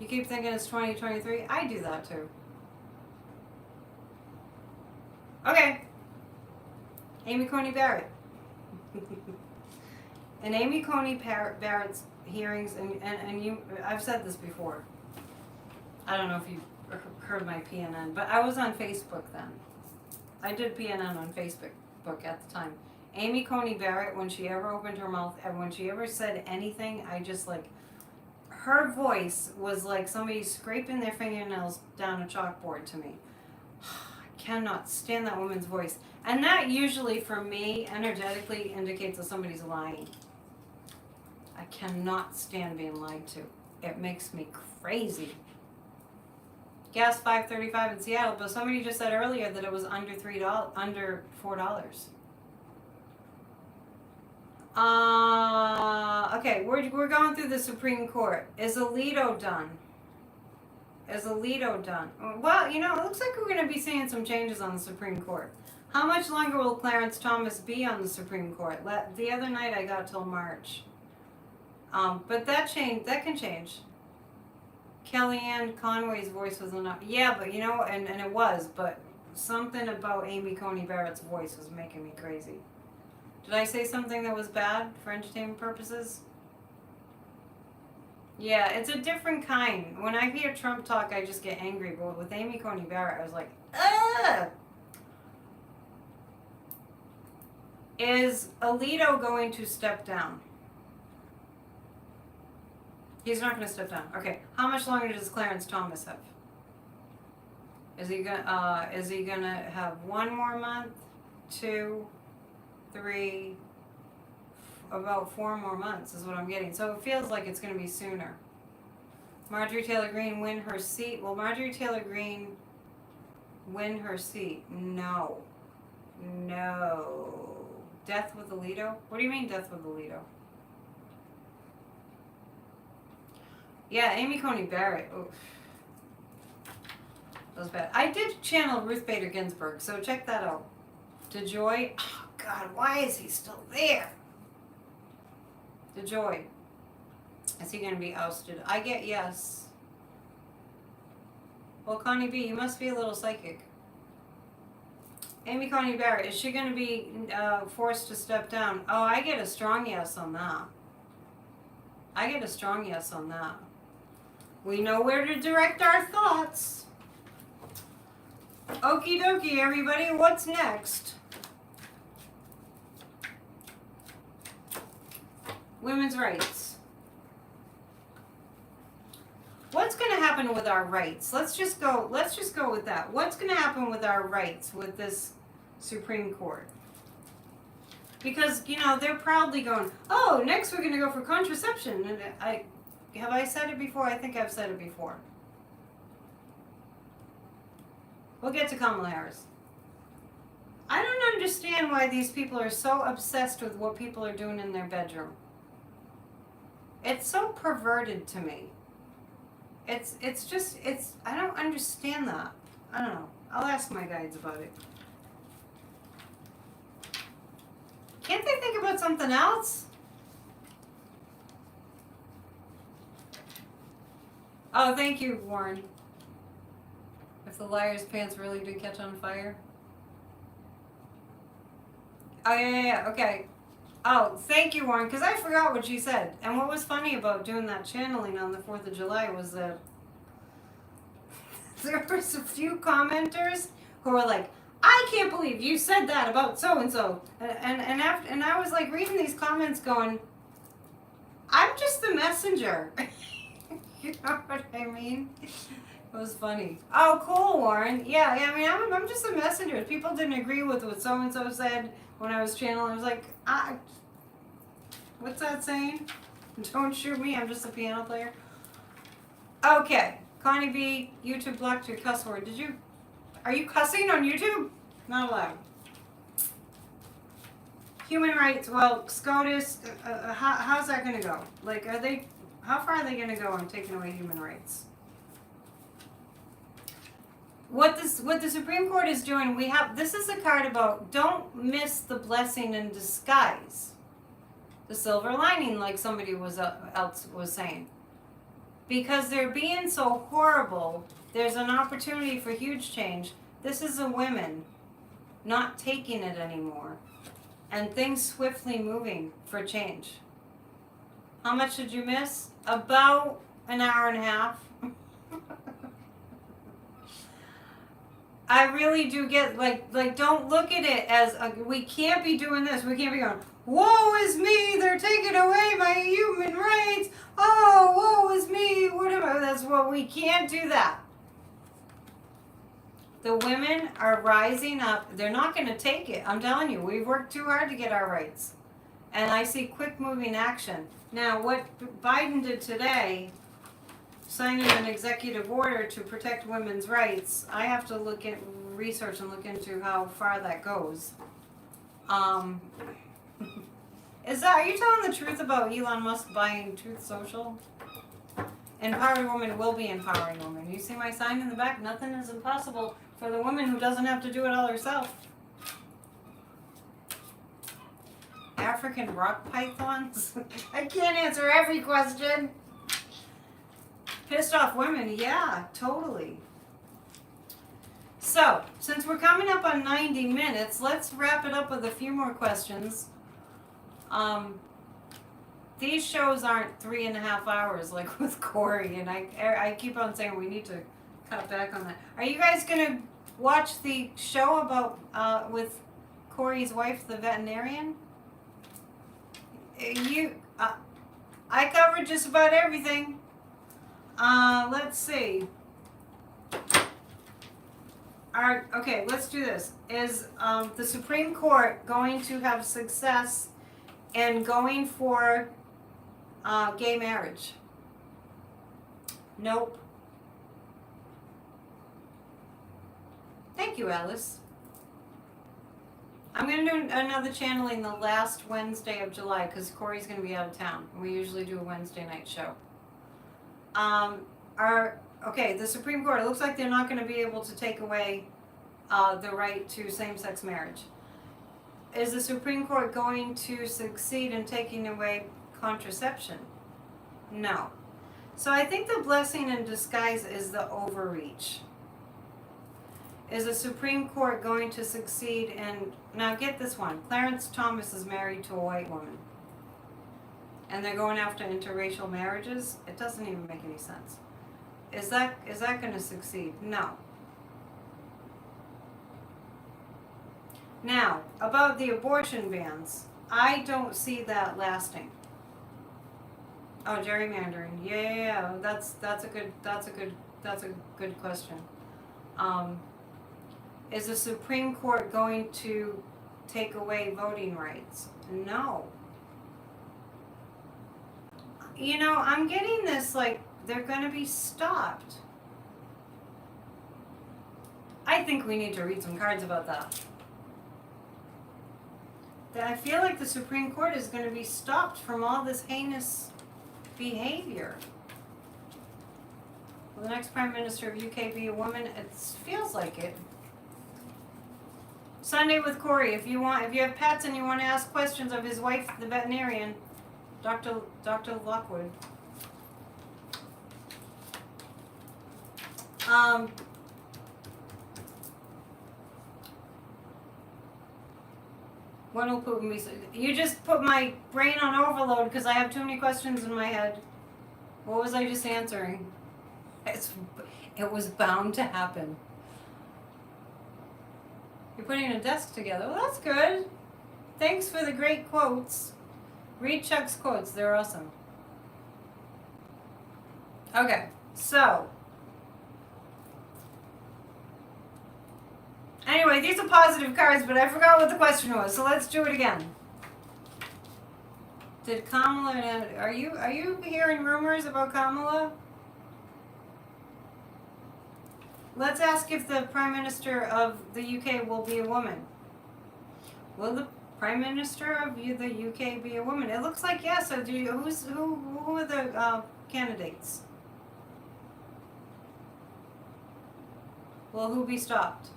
You keep thinking it's 2023? I do that too. Okay. Amy Coney Barrett. And Amy Coney Barrett's hearings, and you, I've said this before. I don't know if you heard my PNN, but I was on Facebook then. I did PNN on Facebook at the time. Amy Coney Barrett, when she ever opened her mouth and when she ever said anything, I just like, her voice was like somebody scraping their fingernails down a chalkboard to me. I cannot stand that woman's voice. And that usually, for me, energetically indicates that somebody's lying. I cannot stand being lied to. It makes me crazy. Gas $5.35 in Seattle, but somebody just said earlier that it was under $4. Okay, we're going through the Supreme Court. Is Alito done? Well, you know, it looks like we're going to be seeing some changes on the Supreme Court. How much longer will Clarence Thomas be on the Supreme Court? The other night I got till March. But that can change. Kellyanne Conway's voice was enough. Yeah, but you know, and it was, but something about Amy Coney Barrett's voice was making me crazy. Did I say something that was bad for entertainment purposes? Yeah, it's a different kind. When I hear Trump talk, I just get angry. But with Amy Coney Barrett, I was like, ugh! Is Alito going to step down? He's not going to step down. Okay. How much longer does Clarence Thomas have? Is he gonna have 1 more month, 2, 3, about 4 more months is what I'm getting. So it feels like it's going to be sooner. Marjorie Taylor Greene win her seat. Will Marjorie Taylor Greene win her seat? No. Death with Alito? What do you mean death with Alito? Yeah, Amy Coney Barrett. Oof. That was bad. I did channel Ruth Bader Ginsburg, so check that out. DeJoy. Oh, God, why is he still there? DeJoy. Is he going to be ousted? I get yes. Well, Connie B, you must be a little psychic. Amy Coney Barrett, is she going to be forced to step down? Oh, I get a strong yes on that. We know where to direct our thoughts. Okie dokie, everybody. What's next? Women's rights. What's going to happen with our rights? Let's just go with that. What's going to happen with our rights with this Supreme Court? Because, you know, they're probably going, oh, next we're going to go for contraception. And have I said it before? I think I've said it before. We'll get to Kamala Harris. I don't understand why these people are so obsessed with what people are doing in their bedroom. It's so perverted to me. It's just, I don't understand that. I don't know. I'll ask my guides about it. Can't they think about something else? Oh, thank you, Warren. If the liar's pants really did catch on fire. Oh, yeah, okay. Oh, thank you, Warren, because I forgot what you said. And what was funny about doing that channeling on the 4th of July was that there was a few commenters who were like, I can't believe you said that about so-and-so. And I was like reading these comments going, I'm just the messenger. You know what I mean? It was funny. Oh, cool, Warren. Yeah, I mean, I'm just a messenger. If people didn't agree with what so-and-so said when I was channeling, I was like, what's that saying? Don't shoot me, I'm just a piano player. Okay, Connie B, YouTube blocked your cuss word. Are you cussing on YouTube? Not allowed. Human rights, well, SCOTUS, how's that going to go? Like, how far are they going to go on taking away human rights? What the Supreme Court is doing, this is a card about don't miss the blessing in disguise. The silver lining, like somebody else was saying. because they're being so horrible, there's an opportunity for huge change. This is the women not taking it anymore, and things swiftly moving for change. How much did you miss? About an hour and a half. I really do get, like don't look at it as we can't be doing this. We can't be going, woe is me, they're taking away my human rights. Oh, woe is me, whatever. That's what we can't do that. The women are rising up. They're not going to take it. I'm telling you, we've worked too hard to get our rights. And I see quick moving action. Now, what Biden did today, signing an executive order to protect women's rights, I have to look at research and look into how far that goes. Are you telling the truth about Elon Musk buying Truth Social? Empowered woman will be empowering women. You see my sign in the back? Nothing is impossible for the woman who doesn't have to do it all herself. African rock pythons? I can't answer every question. Pissed off women? Yeah, totally. So, since we're coming up on 90 minutes, let's wrap it up with a few more questions. These shows aren't 3.5 hours like with Corey, and I keep on saying we need to cut back on that. Are you guys gonna watch the show about with Corey's wife, the veterinarian? I covered just about everything. Let's see. Okay, let's do this. Is the Supreme Court going to have success in going for gay marriage? Nope. Thank you, Alice. I'm going to do another channeling the last Wednesday of July because Corey's going to be out of town. We usually do a Wednesday night show. Okay, the Supreme Court, it looks like they're not going to be able to take away the right to same-sex marriage. Is the Supreme Court going to succeed in taking away contraception? No. So I think the blessing in disguise is the overreach. Is the Supreme Court going to succeed in, now get this one, Clarence Thomas is married to a white woman. And they're going after interracial marriages? It doesn't even make any sense. Is that going to succeed? No. Now, about the abortion bans, I don't see that lasting. Oh, gerrymandering. Yeah. That's a good question. Is the Supreme Court going to take away voting rights? No. You know, I'm getting this like they're going to be stopped. I think we need to read some cards about that. I feel like the Supreme Court is going to be stopped from all this heinous behavior. Will the next Prime Minister of UK be a woman? It feels like it. Sunday with Corey. If you have pets and you want to ask questions of his wife, the veterinarian, Dr. Lockwood. When will Putin be? You just put my brain on overload because I have too many questions in my head. What was I just answering? It was bound to happen. You're putting a desk together. Well, that's good. Thanks for the great quotes. Read Chuck's quotes. They're awesome. Okay, so. Anyway, these are positive cards, but I forgot what the question was, so let's do it again. Did Kamala, are you hearing rumors about Kamala? Let's ask if the Prime Minister of the UK will be a woman. Will the Prime Minister of the UK be a woman? It looks like yes. So who are the candidates? Will who be stopped?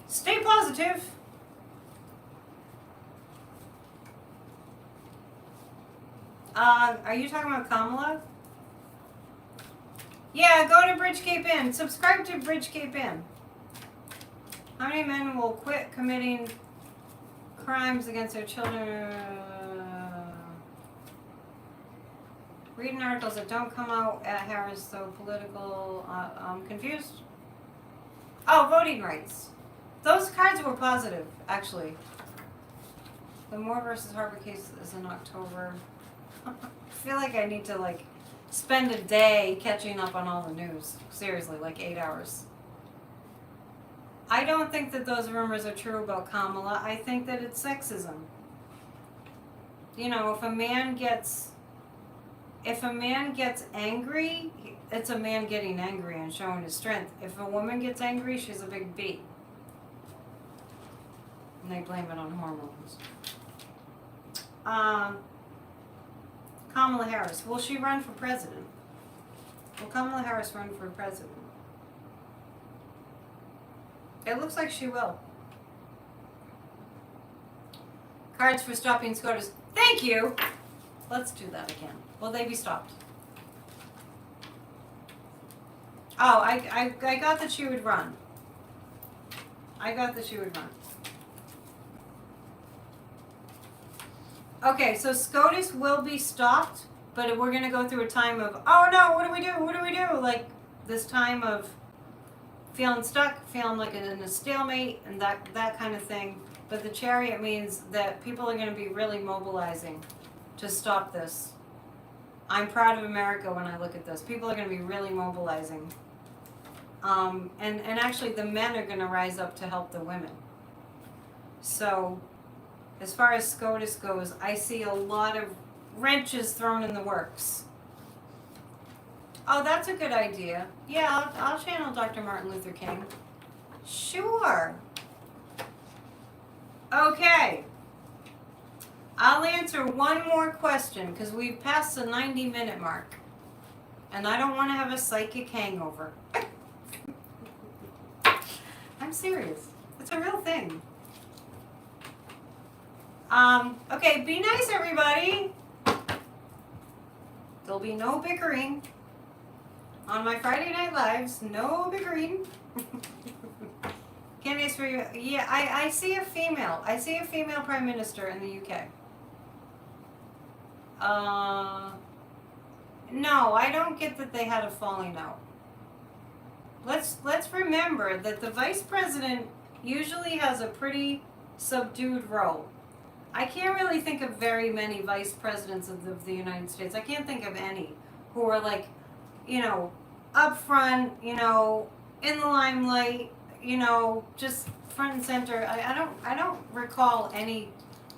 Stay positive. Are you talking about Kamala? Yeah, go to Bridge Cape Inn. Subscribe to Bridge Cape Inn. How many men will quit committing crimes against their children? Reading articles that don't come out at Harris, so political. I'm confused. Oh, voting rights. Those cards were positive, actually. The Moore versus Harper case is in October. I feel like I need to spend a day catching up on all the news. Seriously, 8 hours. I don't think that those rumors are true about Kamala. I think that it's sexism. If a man gets angry, it's a man getting angry and showing his strength. If a woman gets angry, she's a big B. And they blame it on hormones. Kamala Harris. Will she run for president? Will Kamala Harris run for president? It looks like she will. Cards for stopping SCOTUS. Thank you! Let's do that again. Will they be stopped? Oh, I got that she would run. I got that she would run. Okay, so SCOTUS will be stopped, but we're going to go through a time of, oh no, what do we do? What do we do? This time of feeling stuck, feeling like in a stalemate, and that kind of thing. But the Chariot means that people are going to be really mobilizing to stop this. I'm proud of America when I look at this. People are going to be really mobilizing. And actually the men are going to rise up to help the women. So as far as SCOTUS goes, I see a lot of wrenches thrown in the works. Oh, that's a good idea. Yeah, I'll channel Dr. Martin Luther King. Sure. Okay. I'll answer one more question because we've passed the 90-minute mark. And I don't want to have a psychic hangover. I'm serious. It's a real thing. Okay, be nice, everybody. There'll be no bickering. On my Friday Night Lives, no bickering. Candidates for you. Yeah, I see a female. I see a female prime minister in the UK. No, I don't get that they had a falling out. Let's remember that the vice president usually has a pretty subdued role. I can't really think of very many vice presidents of the United States. I can't think of any who are up front, in the limelight, just front and center. I don't recall any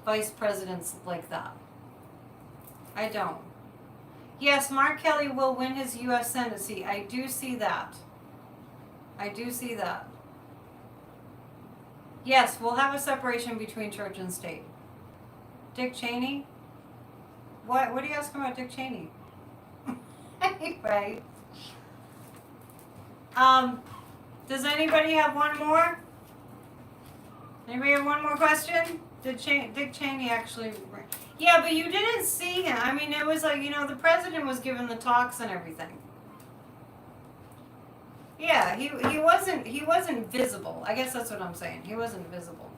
vice presidents like that. I don't. Yes, Mark Kelly will win his U.S. Senate seat. I do see that. I do see that. Yes, we'll have a separation between church and state. Dick Cheney? What are you asking about Dick Cheney? Anyway. Does anybody have one more? Anybody have one more question? Did Dick Cheney actually... Yeah, but you didn't see him. I mean, it was the president was giving the talks and everything. Yeah, he wasn't visible. I guess that's what I'm saying. He wasn't visible.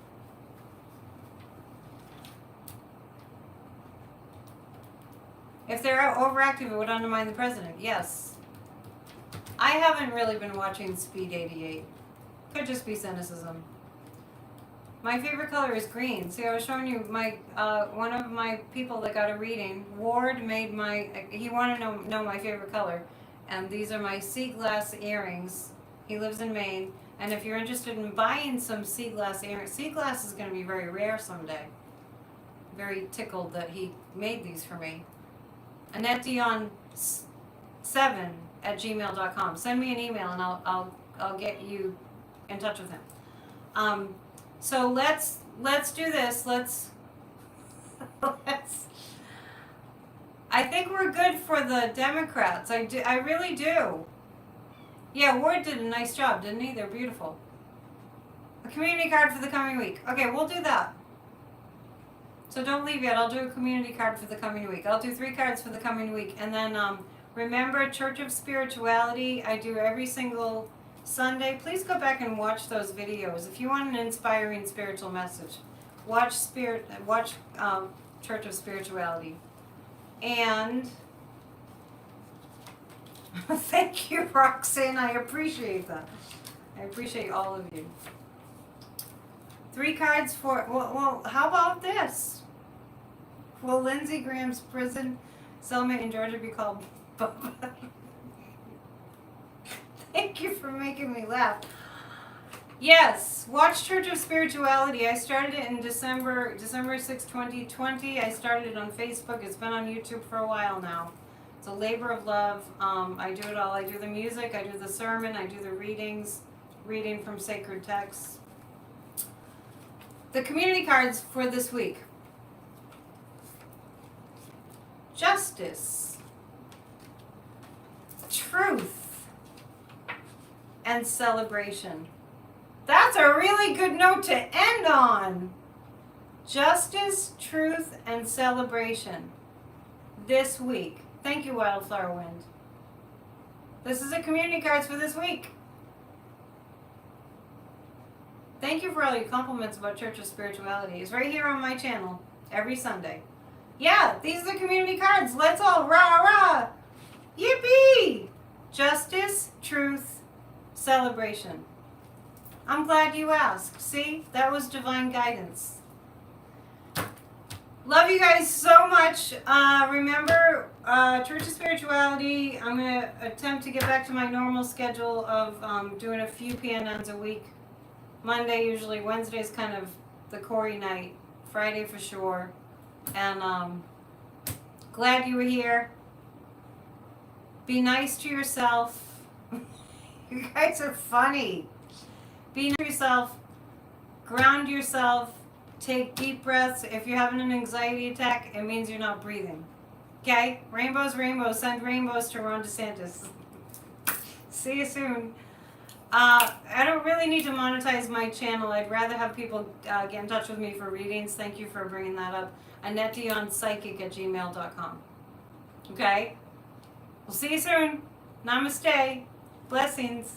If they're overactive, it would undermine the president. Yes. I haven't really been watching Speed 88. Could just be cynicism. My favorite color is green. See, I was showing you my one of my people that got a reading. Ward made he wanted to know my favorite color. And these are my sea glass earrings. He lives in Maine. And if you're interested in buying some sea glass earrings, sea glass is going to be very rare someday. Very tickled that he made these for me. AnnetteDion7@gmail.com. Send me an email and I'll get you in touch with him. So let's do this. Let's. I think we're good for the Democrats. I really do. Yeah, Ward did a nice job, didn't he? They're beautiful. A community card for the coming week. Okay, we'll do that. So don't leave yet. I'll do a community card for the coming week. I'll do 3 cards for the coming week. And then remember, Church of Spirituality, I do every single Sunday. Please go back and watch those videos. If you want an inspiring spiritual message, watch Church of Spirituality. And thank you, Roxanne. I appreciate that. I appreciate all of you. 3 cards for, well, how about this? Will Lindsey Graham's prison cellmate in Georgia be called Bubba? Thank you for making me laugh. Yes, watch Church of Spirituality. I started it in December 6, 2020. I started it on Facebook. It's been on YouTube for a while now. It's a labor of love. I do it all. I do the music, I do the sermon, I do the readings, reading from sacred texts. The community cards for this week. Justice, truth, and celebration. That's a really good note to end on. Justice, truth, and celebration this week. Thank you, Wildflower Wind. This is the community cards for this week. Thank you for all your compliments about Church of Spirituality. It's right here on my channel every Sunday. Yeah, these are the community cards. Let's all rah rah. Yippee! Justice, truth, celebration. I'm glad you asked. See, that was divine guidance. Love you guys so much. Remember, Church of Spirituality, I'm going to attempt to get back to my normal schedule of doing a few PNNs a week. Monday usually, Wednesday's kind of the Corey night, Friday for sure. And glad you were here. Be nice to yourself. You guys are funny. Be nice to yourself. Ground yourself. Take deep breaths. If you're having an anxiety attack, it means you're not breathing. Okay? Rainbows, rainbows. Send rainbows to Ron DeSantis. See you soon. I don't really need to monetize my channel. I'd rather have people get in touch with me for readings. Thank you for bringing that up. AnnetteDionPsychic@gmail.com. Okay? We'll see you soon. Namaste. Blessings.